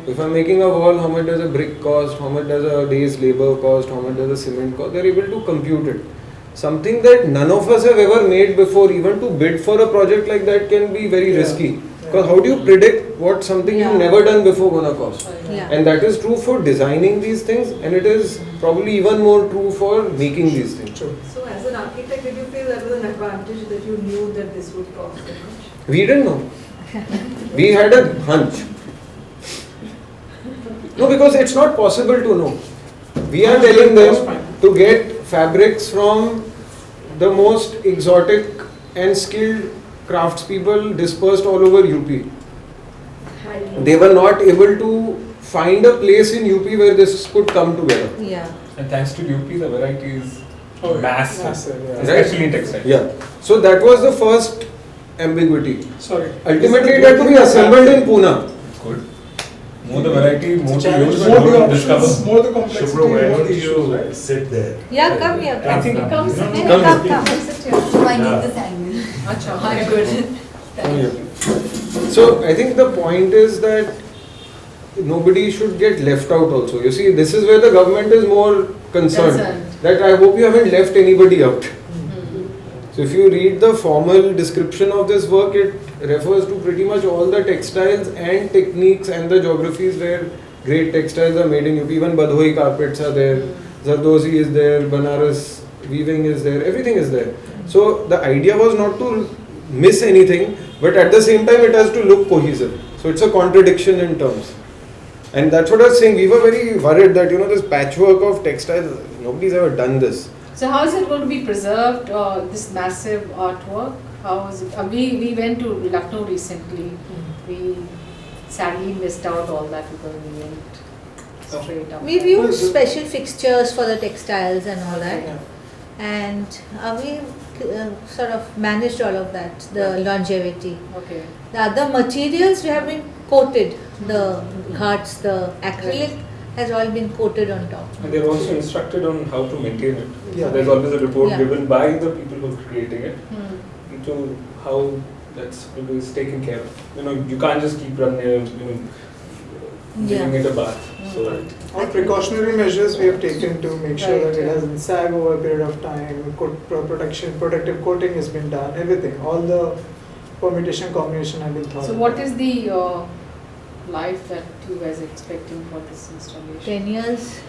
S3: If I'm making a wall, how much does a brick cost, how much does a day's labor cost, how much does a cement cost, they're able to compute it. Something that none of us have ever made before, even to bid for a project like that can be very risky. Because how do you predict what something
S2: Yeah.
S3: you've never done before gonna cost?
S2: Yeah.
S3: And that is true for designing these things, and it is probably even more true for making these things.
S1: true.
S8: So as an architect, did you feel that was an advantage that you knew that this would cost so much?
S3: We didn't know. We had a hunch. No, because it's not possible to know. We are telling them to get fabrics from the most exotic and skilled craftspeople dispersed all over UP. They were not able to find a place in UP where this could come together.
S2: Yeah.
S4: And thanks to UP, the variety is
S6: Oh, yeah.
S4: massive,
S6: Massive, yeah.
S4: especially in textiles.
S3: Yeah. So that was the first ambiguity.
S6: Sorry.
S3: Ultimately, it had to be assembled in Pune.
S4: Good. More the variety, more to use,
S6: More
S4: more
S6: the
S4: to discover.
S6: options, more the complexity,
S9: Shubhro, why
S6: more
S9: don't
S6: the issues,
S9: you
S6: right?
S9: sit there?
S2: Yeah, come here.
S4: I think
S5: Come sit here.
S3: Come
S2: Come.
S8: So I
S9: Yeah.
S8: need this angle. Acha, hi, good.
S3: So I think the point is that nobody should get left out also. You see, this is where the government is more concerned. That I hope you haven't left anybody out. So if you read the formal description of this work, it refers to pretty much all the textiles and techniques and the geographies where great textiles are made in UP. Even Badhoi carpets are there, Zardozi is there, Banaras weaving is there, everything is there. So the idea was not to miss anything, but at the same time it has to look cohesive. So it's a contradiction in terms. And that's what I was saying. We were very worried that, this patchwork of textiles, nobody's ever done this.
S5: So how is it going to be preserved, this massive artwork? How is it? We went to Lucknow recently. We sadly missed out all that because we went straight up.
S2: We've used special fixtures for the textiles and all that.
S1: Yeah.
S2: And we sort of managed all of that, the longevity.
S5: Okay.
S2: The other materials we have been coated, the ghats, the acrylic has all been coated on top.
S4: And they're also instructed on how to maintain it.
S1: Yeah.
S4: So there's always a report
S2: Yeah.
S4: given by the people who are creating it
S5: Hmm.
S4: into how that's taken care of. You can't just keep running, giving it a bath. So that
S1: All precautionary measures we have taken to make sure that it doesn't sag over a period of time. Protective coating has been done. Everything, all the permutation combination have been thought.
S5: So what is the life that you guys are expecting for this installation?
S2: 10 years.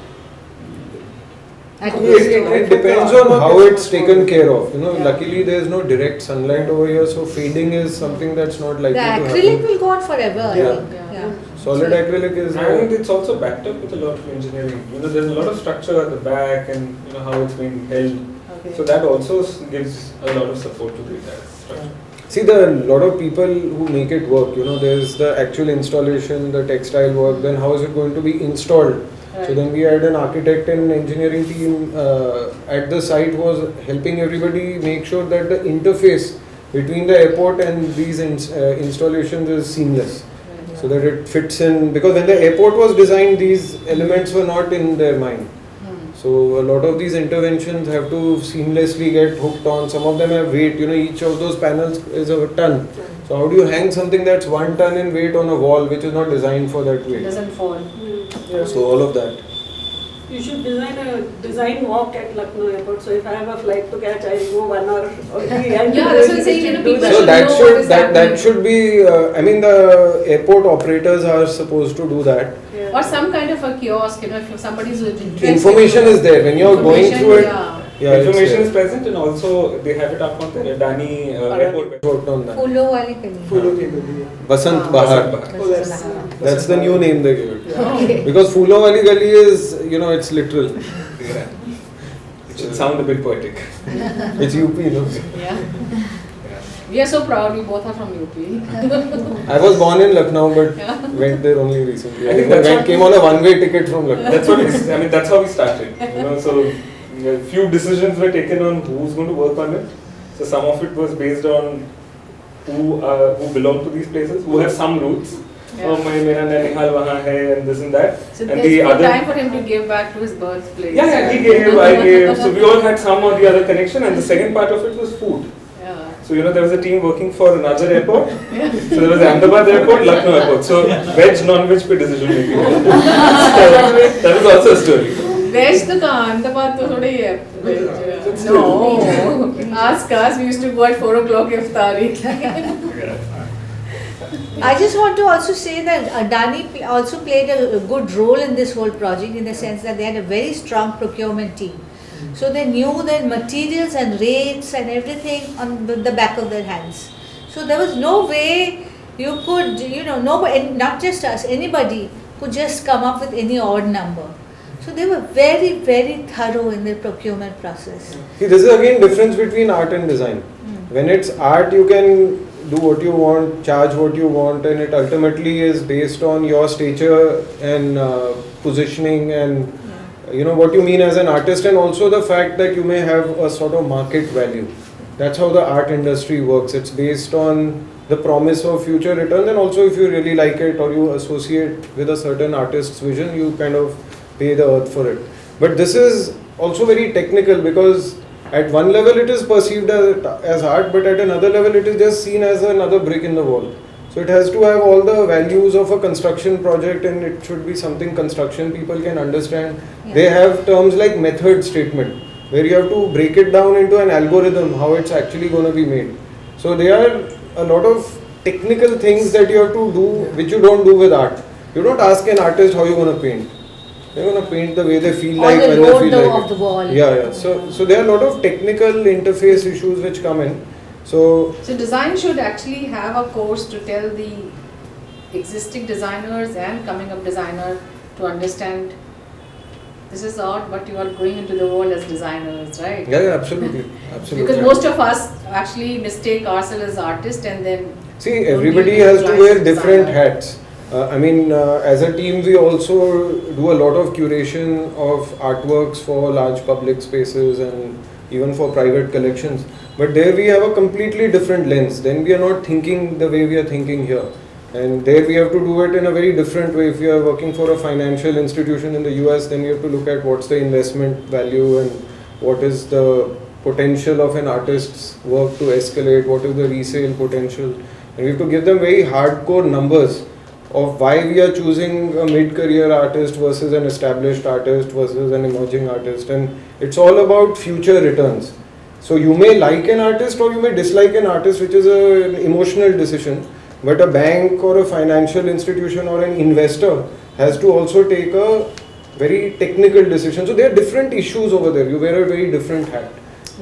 S2: At
S1: It-
S2: least.
S3: It depends on how it's taken care of. Luckily there is no direct sunlight over here, so fading is something that's not likely
S2: The
S3: to
S2: acrylic
S3: happen.
S2: will go on forever, I
S3: Yeah.
S2: think. Yeah.
S3: Solid acrylic is.
S4: and it's also backed up with a lot of engineering. There's a lot of structure at the back and how it's being held.
S5: Okay.
S4: So that also gives a lot of support to the entire structure.
S3: See, there are a lot of people who make it work. There's the actual installation, the textile work. Then how is it going to be installed? So
S5: Right.
S3: then we had an architect and engineering team at the site was helping everybody make sure that the interface between the airport and these installations is seamless.
S5: Right.
S3: So that it fits in, because when the airport was designed, these elements were not in their mind.
S5: Hmm.
S3: So a lot of these interventions have to seamlessly get hooked on. Some of them have weight, each of those panels is a ton. So how do you hang something that's 1 ton in weight on a wall which is not designed for that
S5: It
S3: weight?
S5: doesn't fall.
S3: So all of that.
S7: You should design a design walk at Lucknow Airport. So if I have a flight to catch, I go 1 hour early. And
S5: Yeah, that's what I'm saying,
S7: do
S5: people
S7: that.
S3: So
S5: should
S3: that
S5: know what
S3: should
S5: is
S3: that
S5: happening.
S3: should be. The airport operators are supposed to do that.
S7: Yeah.
S5: Or some kind of a kiosk, if somebody is interested.
S3: Information is there when you're going
S5: Information,
S3: through it.
S5: yeah.
S3: Yeah, it's
S4: Information
S3: there.
S4: is present, and also they have it up on the Adani airport.
S3: Worked on that.
S2: Fulo wali kali.
S1: Fulo ki gully, yeah.
S3: Basant
S2: Ah.
S3: Bahar.
S1: Oh, that's-
S3: That's the new name they give it.
S1: Yeah.
S2: Okay.
S3: Because Fulo wali gali is, it's literal.
S4: Yeah. It should sound a bit poetic.
S3: It's UP,
S5: Yeah. We are so proud, we both are from UP.
S3: I was born in Lucknow, but
S5: Yeah.
S3: went there only recently.
S4: I think
S3: I
S4: that's what-
S3: came on a one-way ticket from Lucknow.
S4: That's that's how we started. So a few decisions were taken on who's going to work on it. So some of it was based on who belong to these places, who have some roots.
S5: Yeah.
S4: Oh, mera nanihal wahan hai, and this and that.
S5: So
S4: And
S5: there's
S4: the
S5: no
S4: other.
S5: time for him to give back to his birthplace.
S4: Yeah, he gave, I gave. So we all had some or the other connection, and the second part of it was food.
S5: Yeah.
S4: So there was a team working for another airport.
S5: Yeah.
S4: So there was Ahmedabad airport, Lucknow airport. So veg, non-veg पे decision making. So that was also a story.
S5: Veg to khan, the baat to thodi hi hai. Veg. No. Ask us, we used to go at 4 o'clock iftari.
S2: I just want to also say that Adani also played a good role in this whole project, in the sense that they had a very strong procurement team. So they knew their materials and rates and everything on the back of their hands. So there was no way you could, nobody, not just us, anybody could just come up with any odd number. So they were very, very thorough in their procurement process.
S3: See, this is again difference between art and design. When it's art, you can do what you want, charge what you want, and it ultimately is based on your stature and positioning and what you mean as an artist, and also the fact that you may have a sort of market value. That's how the art industry works. It's based on the promise of future returns, and also if you really like it or you associate with a certain artist's vision, you kind of pay the earth for it. But this is also very technical, because at one level it is perceived as art, but at another level it is just seen as another brick in the wall. So it has to have all the values of a construction project, and it should be something construction people can understand.
S2: Yeah.
S3: They have terms like method statement, where you have to break it down into an algorithm, how it's actually going to be made. So there are a lot of technical things that you have to do, which you don't do with art. You don't ask an artist how you're going to paint. They're going to paint the way they feel
S2: Or
S3: like,
S2: the
S3: when they
S2: load
S3: feel like
S2: of
S3: it.
S2: the wall.
S3: Yeah. So there are a lot of technical interface issues which come in. So
S5: So design should actually have a course to tell the existing designers and coming up designer to understand this is art, but you are going into the world as designers, right?
S3: yeah, absolutely, absolutely.
S5: Because most of us actually mistake ourselves as artists and then
S3: See,
S5: don't
S3: everybody
S5: really
S3: has to
S5: realize
S3: wear
S5: the
S3: different
S5: designer.
S3: hats. As a team, we also do a lot of curation of artworks for large public spaces and even for private collections. But there we have a completely different lens. Then we are not thinking the way we are thinking here. And there we have to do it in a very different way. If you are working for a financial institution in the US, then you have to look at what's the investment value and what is the potential of an artist's work to escalate, what is the resale potential. And we have to give them very hardcore numbers of why we are choosing a mid-career artist versus an established artist versus an emerging artist. And it's all about future returns. So you may like an artist or you may dislike an artist, which is an emotional decision. But a bank or a financial institution or an investor has to also take a very technical decision. So there are different issues over there. You wear a very different hat.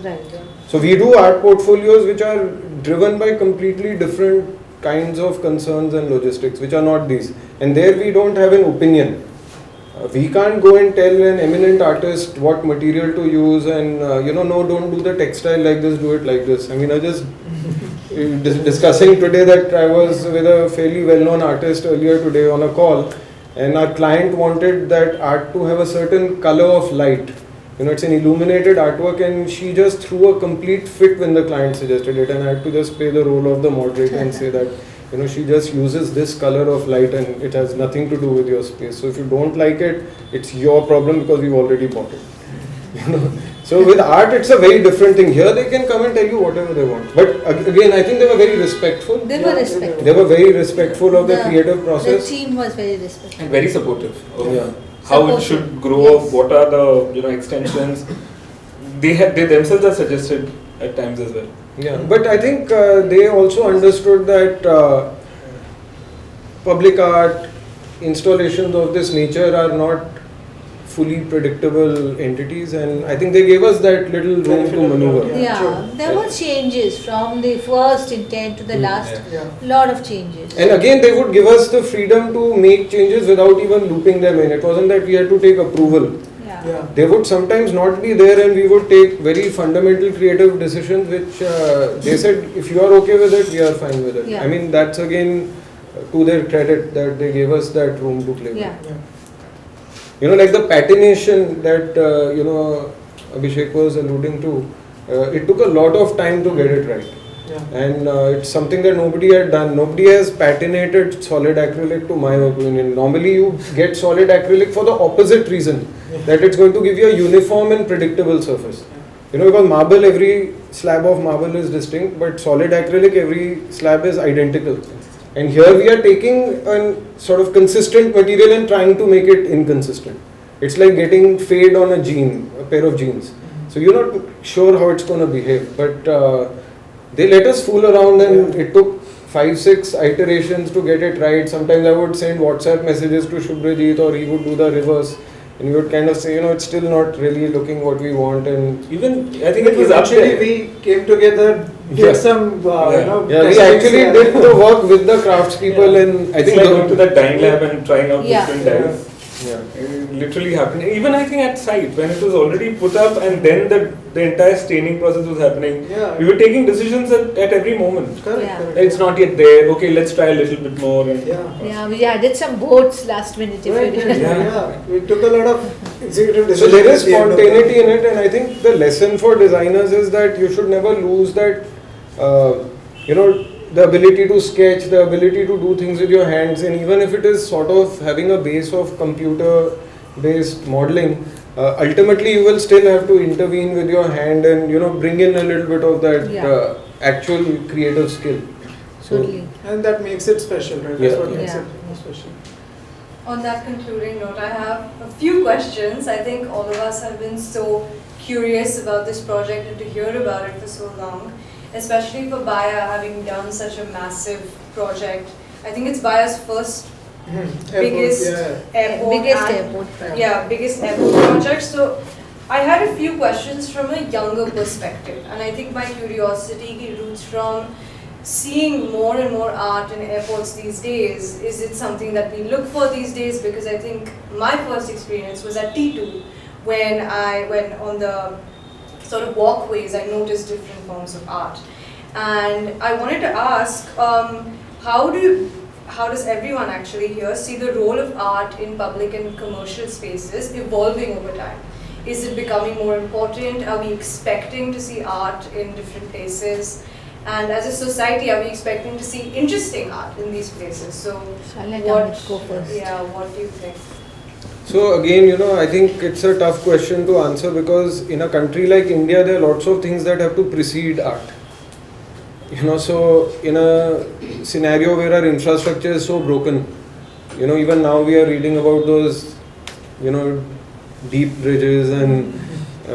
S2: Right.
S3: So we do art portfolios which are driven by completely different kinds of concerns and logistics, which are not these. And there we don't have an opinion. We can't go and tell an eminent artist what material to use and no, don't do the textile like this, do it like this. I mean, I just discussing today that I was with a fairly well-known artist earlier today on a call, and our client wanted that art to have a certain color of light. It's an illuminated artwork, and she just threw a complete fit when the client suggested it, and I had to just play the role of the moderator and say that she just uses this color of light and it has nothing to do with your space. So if you don't like it, it's your problem because we've already bought it. So with art, it's a very different thing. Here they can come and tell you whatever they want. But again, I think they were very respectful.
S2: They were respectful.
S3: They were very respectful of the creative process.
S2: The team was very respectful.
S4: And very supportive of
S3: Yeah.
S4: how it
S2: Supportive.
S4: should grow up,
S2: Yes.
S4: what are the extensions. They themselves have suggested at times as well.
S3: Yeah, but I think they also understood that public art installations of this nature are not fully predictable entities, and I think they gave us that little room to maneuver.
S2: Yeah, there were changes from the first intent to the last.
S6: Yeah.
S2: Lot of changes.
S3: And again, they would give us the freedom to make changes without even looping them in. It wasn't that we had to take approval.
S2: Yeah.
S3: They would sometimes not be there, and we would take very fundamental creative decisions which they said, if you are okay with it, we are fine with it.
S2: Yeah.
S3: I mean, that's again to their credit that they gave us that room to play with.
S2: Yeah.
S3: Like the patination that Abhishek was alluding to, it took a lot of time to get it right.
S6: Yeah.
S3: And it's something that nobody had done. Nobody has patinated solid acrylic, to my opinion. Normally you get solid acrylic for the opposite reason, that it's going to give you a uniform and predictable surface. Because marble, every slab of marble is distinct, but solid acrylic, every slab is identical. And here we are taking a sort of consistent material and trying to make it inconsistent. It's like getting fade on a pair of jeans. So you're not sure how it's going to behave, but they let us fool around, and it took 5-6 iterations to get it right. Sometimes I would send WhatsApp messages to Shubhrajit, or he would do the reverse, and he would kind of say, it's still not really looking what we want. And
S4: Even, I think it was up
S1: Eventually
S4: there.
S1: we came together, did
S3: Yeah.
S1: some,
S3: we actually did the work with the craftspeople, and I
S4: It's
S3: think
S4: like going to that dyeing lab and trying out
S2: Yeah.
S4: different dyes.
S3: yeah.
S4: It literally happened. Even I think at site, when it was already put up and then the entire staining process was happening,
S1: Yeah.
S4: we were taking decisions at every moment.
S1: Correct,
S2: Yeah.
S1: correct.
S4: It's not yet there. Okay, let's try a little bit more. And
S2: Yeah, we added some boats last minute. If
S1: Right,
S2: you
S1: right,
S2: remember.
S1: yeah. We took a lot of executive
S3: So
S1: decisions.
S3: there is
S1: at the end of
S3: spontaneity in it, and I think the lesson for designers is that you should never lose that, the ability to sketch, the ability to do things with your hands, and even if it is sort of having a base of computer-based modeling, ultimately you will still have to intervene with your hand and bring in a little bit of that
S2: Yeah.
S3: actual creative skill. So
S2: Totally.
S1: And that makes it special, right? That's
S3: Yeah.
S1: what makes
S2: Yeah.
S1: it more special.
S8: On that concluding note, I have a few questions. I think all of us have been so curious about this project and to hear about it for so long, especially for Baaya having done such a massive project. I think it's Baaya's first
S1: Airport,
S8: biggest
S1: yeah.
S8: airport.
S2: Biggest
S8: and-
S2: airport.
S8: Yeah, biggest airport project. So I had a few questions from a younger perspective, and I think my curiosity roots from seeing more and more art in airports these days. Is it something that we look for these days? Because I think my first experience was at T2, when I went on the sort of walkways, I noticed different forms of art. And I wanted to ask, how does everyone actually here see the role of art in public and commercial spaces evolving over time? Is it becoming more important? Are we expecting to see art in different places? And as a society, are we expecting to see interesting art in these places? So,
S2: I'll let Amit go first.
S8: Yeah, what do you think?
S3: So again, I think it's a tough question to answer, because in a country like India, there are lots of things that have to precede art. So in a scenario where our infrastructure is so broken, even now we are reading about those, deep bridges and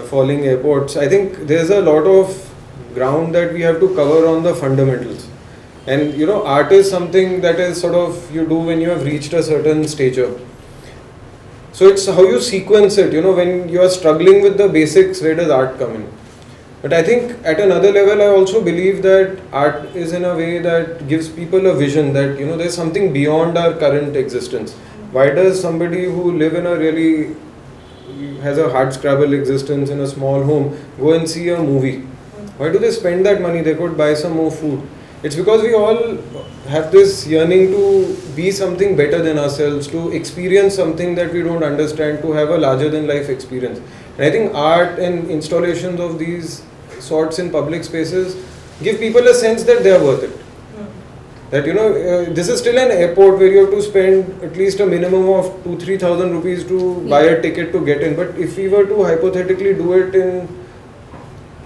S3: falling airports. I think there's a lot of ground that we have to cover on the fundamentals. And art is something that is sort of you do when you have reached a certain stature. So it's how you sequence it. When you are struggling with the basics, where does art come in? But I think at another level, I also believe that art is in a way that gives people a vision that there's something beyond our current existence. Why does somebody who live in a really has a hard scrabble existence in a small home go and see a movie? Why do they spend that money? They could buy some more food. It's because we all have this yearning to be something better than ourselves, to experience something that we don't understand, to have a larger than life experience. And I think art and installations of these sorts in public spaces give people a sense that they are worth it. That this is still an airport where you have to spend at least a minimum of 2,000-3,000 rupees to buy a ticket to get in. But if we were to hypothetically do it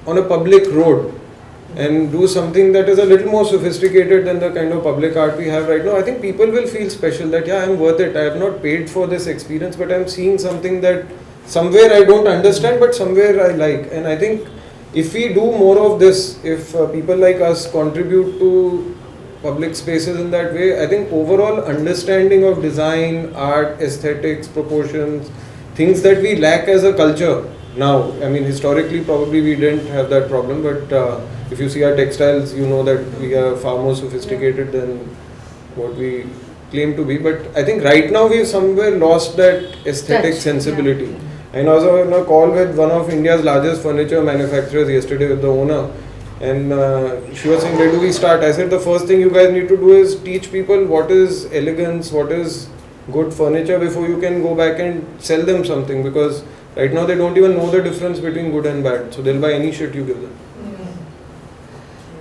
S3: on a public road and do something that is a little more sophisticated than the kind of public art we have right now, I think people will feel special that I'm worth it. I have not paid for this experience, but I'm seeing something that somewhere I don't understand, but somewhere I like. And I think if we do more of this, if people like us contribute to public spaces in that way, I think overall understanding of design, art, aesthetics, proportions, things that we lack as a culture now. I mean, historically probably we didn't have that problem, but if you see our textiles, that we are far more sophisticated than what we claim to be. But I think right now we've somewhere lost that aesthetic sensibility. Yeah. And I was on a call with one of India's largest furniture manufacturers yesterday with the owner, and she was saying, where do we start? I said, the first thing you guys need to do is teach people what is elegance, what is good furniture before you can go back and sell them something, because right now they don't even know the difference between good and bad, so they'll buy any shit you give them.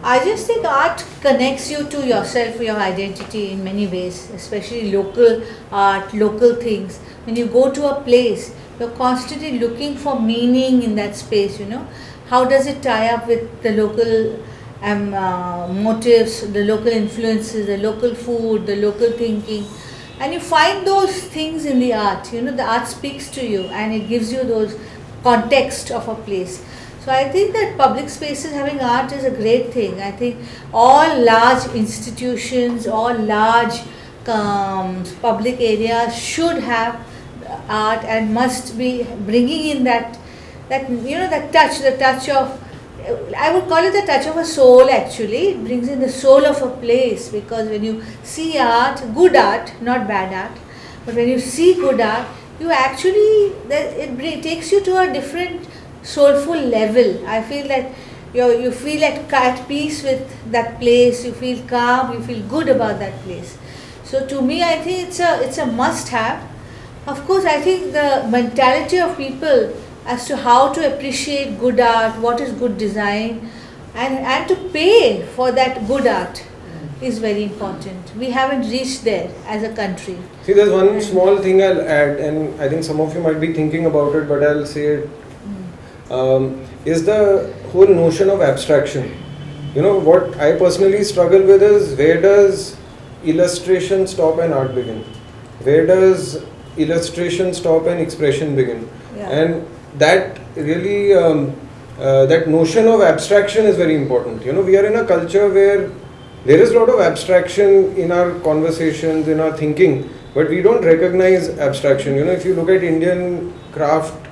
S2: I just think art connects you to yourself, your identity in many ways, especially local art, local things. When you go to a place, you're constantly looking for meaning in that space, How does it tie up with the local motives, the local influences, the local food, the local thinking? And you find those things in the art, the art speaks to you and it gives you those context of a place. So I think that public spaces having art is a great thing. I think all large institutions, all large public areas should have art and must be bringing in that touch of, I would call it the touch of a soul actually. It brings in the soul of a place, because when you see art, good art, not bad art, but when you see good art, you actually, it takes you to a different soulful level. I feel that you feel at peace with that place, you feel calm, you feel good about that place. So to me, I think it's a must have. Of course, I think the mentality of people as to how to appreciate good art, what is good design, and to pay for that good art is very important. We haven't reached there as a country.
S3: See, there's one small thing I'll add, and I think some of you might be thinking about it, but I'll say it, is the whole notion of abstraction. What I personally struggle with is, where does illustration stop and art begin? Where does illustration stop and expression begin?
S2: Yeah.
S3: And that really, that notion of abstraction is very important. We are in a culture where there is a lot of abstraction in our conversations, in our thinking, but we don't recognize abstraction. If you look at Indian craft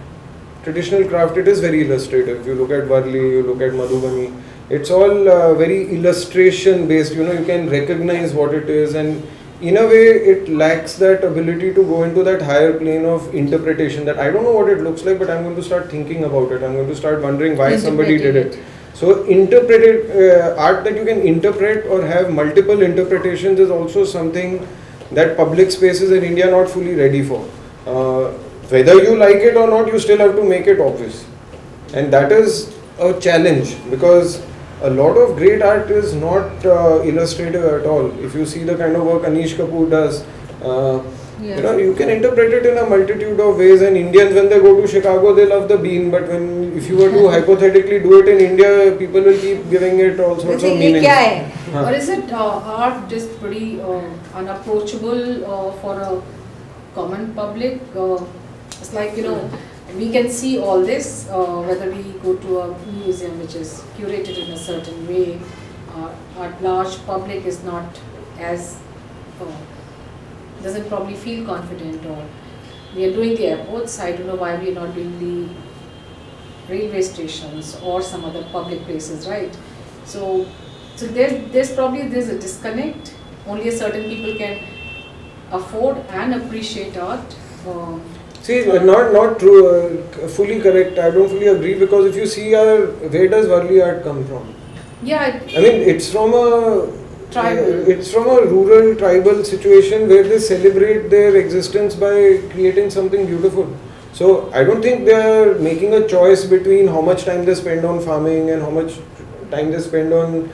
S3: traditional craft, it is very illustrative. You look at Varli, you look at Madhubani, it's all very illustration based, you know, you can recognize what it is, and in a way it lacks that ability to go into that higher plane of interpretation, that I don't know what it looks like, but I'm going to start thinking about it, I'm going to start wondering why somebody did it. So interpreted art that you can interpret or have multiple interpretations is also something that public spaces in India are not fully ready for. Whether you like it or not, you still have to make it obvious, and that is a challenge, because a lot of great art is not illustrative at all. If you see the kind of work Anish Kapoor does, you know, you can interpret it in a multitude of ways, and Indians, when they go to Chicago, they love the bean, but if you were to hypothetically do it in India, people will keep giving it all sorts of meanings.
S5: Or is it art just pretty unapproachable for a common public? It's like, you know, we can see all this, whether we go to a museum which is curated in a certain way, our large public is not as, doesn't probably feel confident, or we are doing the airports, I don't know why we are not doing the railway stations or some other public places, right? So there's a disconnect, only a certain people can afford and appreciate art.
S3: See, not true, fully correct. I don't fully agree, because if you see where does Varli art come from?
S5: Yeah,
S3: I mean, it's from a
S5: tribal.
S3: It's from a rural tribal situation where they celebrate their existence by creating something beautiful. So I don't think they are making a choice between how much time they spend on farming and how much time they spend on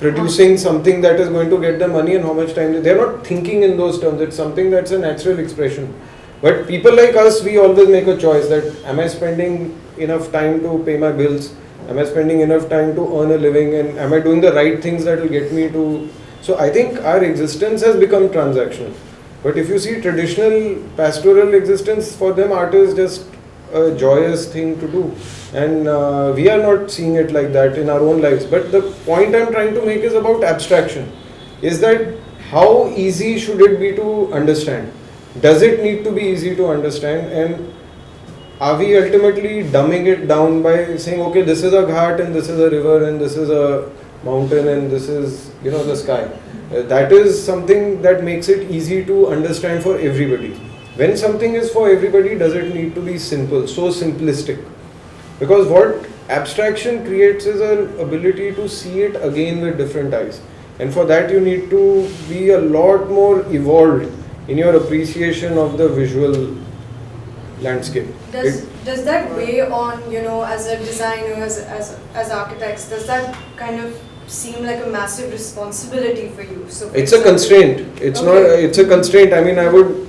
S3: producing something that is going to get them money, and how much time they're not thinking in those terms. It's something that's a natural expression. But people like us, we always make a choice that, am I spending enough time to pay my bills? Am I spending enough time to earn a living? And am I doing the right things that will get me to... So I think our existence has become transactional. But if you see traditional pastoral existence, for them art is just a joyous thing to do. And we are not seeing it like that in our own lives. But the point I'm trying to make is about abstraction. Is that how easy should it be to understand? Does it need to be easy to understand, and are we ultimately dumbing it down by saying, okay, this is a ghat and this is a river and this is a mountain and this is, you know, the sky. That is something that makes it easy to understand for everybody. When something is for everybody, does it need to be simple, so simplistic? Because what abstraction creates is an ability to see it again with different eyes, and for that you need to be a lot more evolved in your appreciation of the visual landscape.
S8: Does that weigh on, you know, as a designer, as architects, does that kind of seem like a massive responsibility for you? So for
S3: it's a constraint. It's
S8: okay.
S3: not. It's a constraint. I mean, I would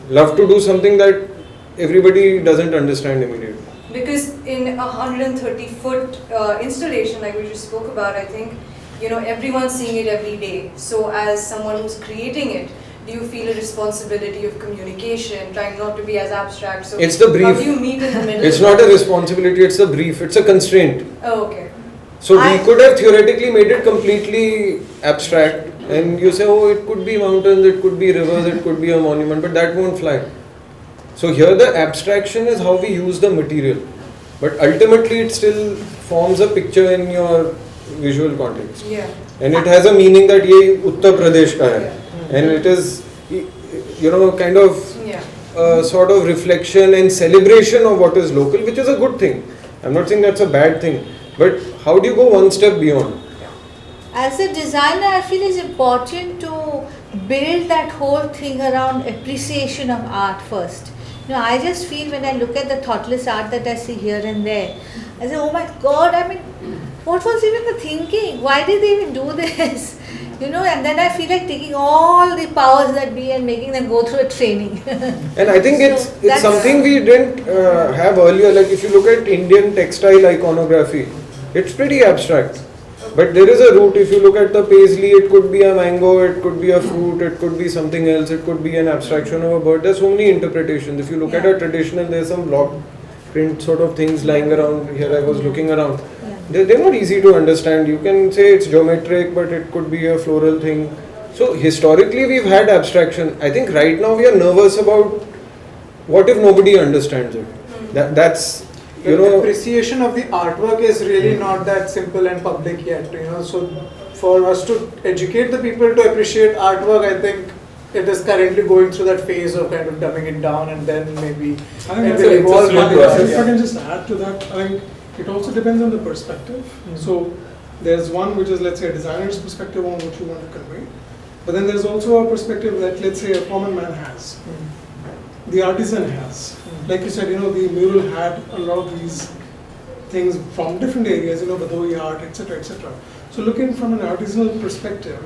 S3: love to do something that everybody doesn't understand immediately.
S8: Because in a 130-foot installation, like we just spoke about, I think, you know, everyone's seeing it every day. So as someone who's creating it, do you feel a responsibility of communication, trying not to be as abstract? So
S3: it's the brief.
S8: How do you meet in the middle?
S3: It's not a responsibility, it's a brief, it's a constraint.
S8: Oh, okay.
S3: So we could have theoretically made it completely abstract, and you say, oh, it could be mountains, it could be rivers, it could be a monument, but that won't fly. So here the abstraction is how we use the material, but ultimately it still forms a picture in your visual context.
S8: Yeah.
S3: And it has a meaning that ye Uttar Pradesh ka hai. And it is, you know, kind of a sort of reflection and celebration of what is local, which is a good thing. I'm not saying that's a bad thing, but how do you go one step beyond?
S2: As a designer, I feel it's important to build that whole thing around appreciation of art first. You know, I just feel when I look at the thoughtless art that I see here and there, I say, oh my God, I mean, what was even the thinking? Why did they even do this? You know, and then I feel like taking all the powers that be and making them go through a training.
S3: And I think it's something we didn't have earlier. Like if you look at Indian textile iconography, it's pretty abstract. But there is a root. If you look at the paisley, it could be a mango, it could be a fruit, it could be something else, it could be an abstraction of a bird. There's so many interpretations. If you look at a traditional, there's some block print sort of things lying around here. I was looking around. They're not easy to understand. You can say it's geometric, but it could be a floral thing. So historically we've had abstraction. I think right now we are nervous about what if nobody understands it. That's you
S1: the
S3: know,
S1: appreciation of the artwork is really not that simple and public yet, so for us to educate the people to appreciate artwork, I think it is currently going through that phase of kind of dumbing it down, and then maybe
S6: I think
S1: it
S6: that's
S1: will
S6: a
S1: evolve.
S4: slow
S1: into
S4: process.
S1: that,
S6: If I
S1: yeah.
S6: can just add to that, I think it also depends on the perspective. So there's one which is, let's say, a designer's perspective on what you want to convey, but then there's also a perspective that, let's say, a common man has, the artisan has. Like you said, the mural had a lot of these things from different areas, Badohi art, etc., etc. So looking from an artisanal perspective,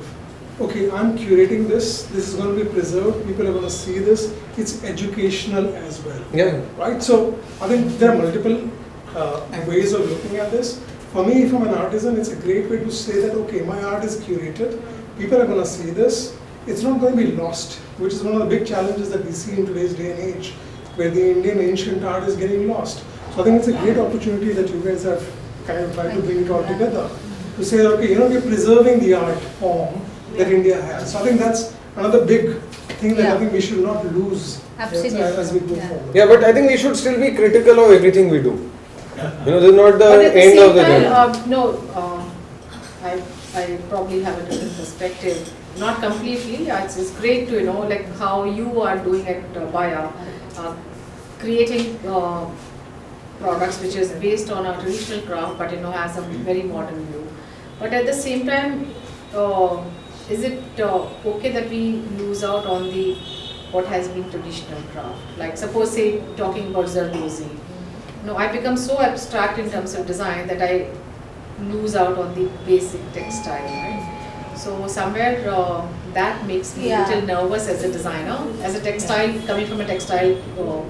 S6: okay, I'm curating this is going to be preserved, people are going to see this, it's educational as well.
S3: yeah.
S6: Right, so I think there are multiple ways of looking at this. For me, if I'm an artisan, it's a great way to say that, okay, my art is curated, people are going to see this, it's not going to be lost, which is one of the big challenges that we see in today's day and age, where the Indian ancient art is getting lost. So I think it's a great opportunity that you guys have kind of tried to bring it all together, to say, okay, we're preserving the art form that India has. So I think that's another big thing that I think we should not lose
S2: Absolutely.
S6: as we go forward.
S3: Yeah, but I think we should still be critical of everything we do. This is not the
S5: But at the
S3: end
S5: same
S3: of the
S5: time,
S3: journey.
S5: I probably have a different perspective. Not completely. It's great to like how you are doing at Baaya, creating products which is based on a traditional craft, but has a very modern view. But at the same time, is it okay that we lose out on what has been traditional craft? Like suppose say talking about Zardozi. I become so abstract in terms of design that I lose out on the basic textile, right? So somewhere that makes me a little nervous as a designer, as a textile, coming from a textile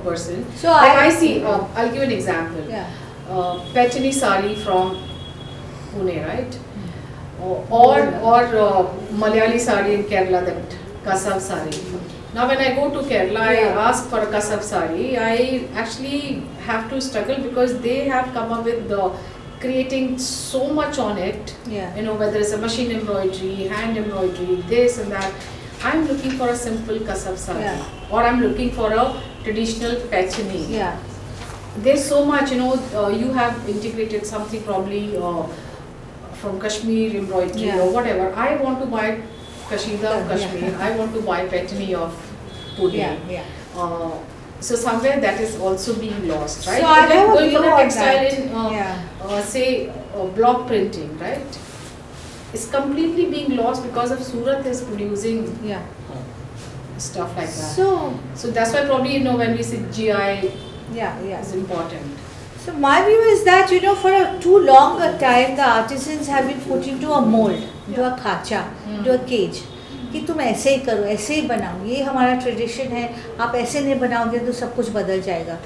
S5: person.
S2: So
S5: I see, I'll give an example.
S2: Yeah.
S5: Pechani sari from Pune, right? Or Malayali sari in Kerala, that Kasav sari. Now when I go to Kerala, I ask for a Kasav sari, I actually have to struggle because they have come up with creating so much on it, whether it's a machine embroidery, hand embroidery, this and that. I'm looking for a simple Kasav sari, or I'm looking for a traditional Pechani.
S2: Yeah.
S5: There's so much, you have integrated something probably from Kashmir embroidery or whatever. I want to buy Kashida of Kashmir, I want to buy Pechani of Pune. So somewhere that is also being lost, right?
S2: So I have a
S5: going
S2: view
S5: for a
S2: on
S5: textile
S2: that.
S5: in, say, block printing, right? It's completely being lost because of Surat is producing stuff like that. So that's why probably when we say GI is important.
S2: So my view is that for a too long a time the artisans have been put into a mold, into a khacha, into a cage. कि तुम ऐसे ही करो, ऐसे ही बनाओ, ये हमारा tradition है, आप ऐसे नहीं बनाओगे तो सब कुछ बदल जाएगा.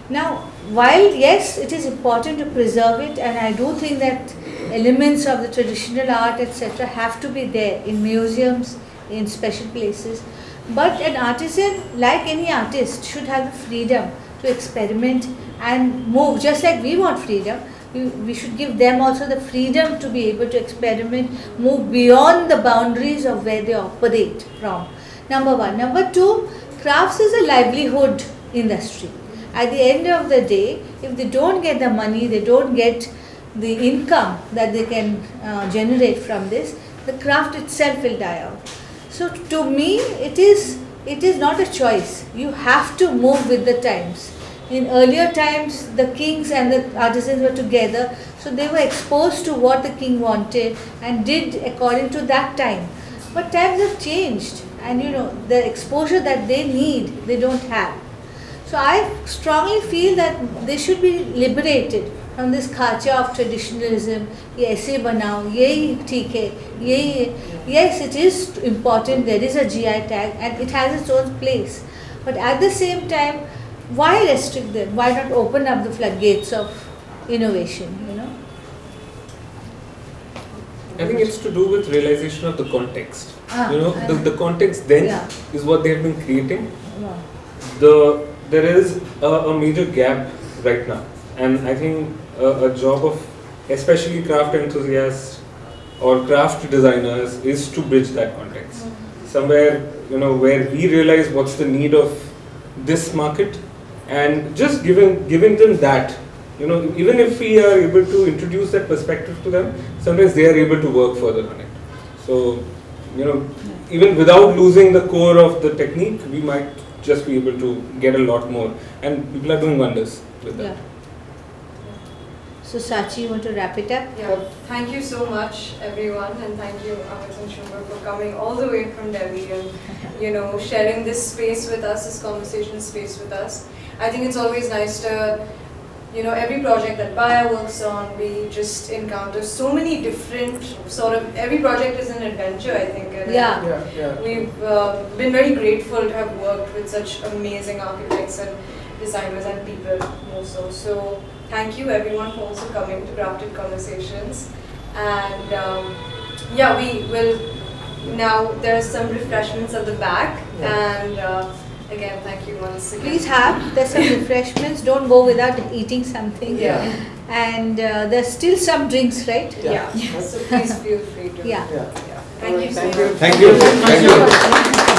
S2: Now, while yes, it is important to preserve it, and I do think that elements of the traditional art, etc., have to be there in museums, in special places, but an artisan, like any artist, should have the freedom to experiment and move, just like we want freedom. We should give them also the freedom to be able to experiment, move beyond the boundaries of where they operate from. Number one. Number two, crafts is a livelihood industry. At the end of the day, if they don't get the money, they don't get the income that they can generate from this, the craft itself will die out. So to me, it is not a choice. You have to move with the times. In earlier times, the kings and the artisans were together, so they were exposed to what the king wanted and did according to that time. But times have changed, and the exposure that they need, they don't have. So I strongly feel that they should be liberated from this khacha of traditionalism. ये ऐसे बनाओ, यही ठीक है, यही. Yes, it is important. There is a GI tag, and it has its own place. But at the same time, why restrict them? Why not open up the floodgates of innovation?
S4: I think it's to do with realization of the context. The context then is what they have been creating. There is a major gap right now, and I think a job of especially craft enthusiasts or craft designers is to bridge that context. Somewhere, where we realize what's the need of this market, and just giving them that you know, even if we are able to introduce that perspective to them, sometimes they are able to work further on it. So, you know, even without losing the core of the technique, we might just be able to get a lot more, and people are doing wonders with that.
S2: Yeah. So Sachi, you want to wrap it up?
S8: Yeah, thank you so much everyone, and thank you Amit and Shumbhar for coming all the way from Delhi and, you know, sharing this space with us, this conversation space with us. I think it's always nice to, you know, every project that Baaya works on, we just encounter so many different sort of, every project is an adventure, I think. And
S2: Yeah.
S8: we've been very grateful to have worked with such amazing architects and designers and people more so. So thank you everyone for also coming to Crafted Conversations. And yeah, we will now, there are some refreshments at the back. And again, thank you once again.
S2: Please have, there's some refreshments, don't go without eating something.
S8: Yeah.
S2: And there's still some drinks, right?
S8: Yeah. So please feel free to.
S2: Yeah.
S8: Thank you so much.
S3: Thank you. Thank you.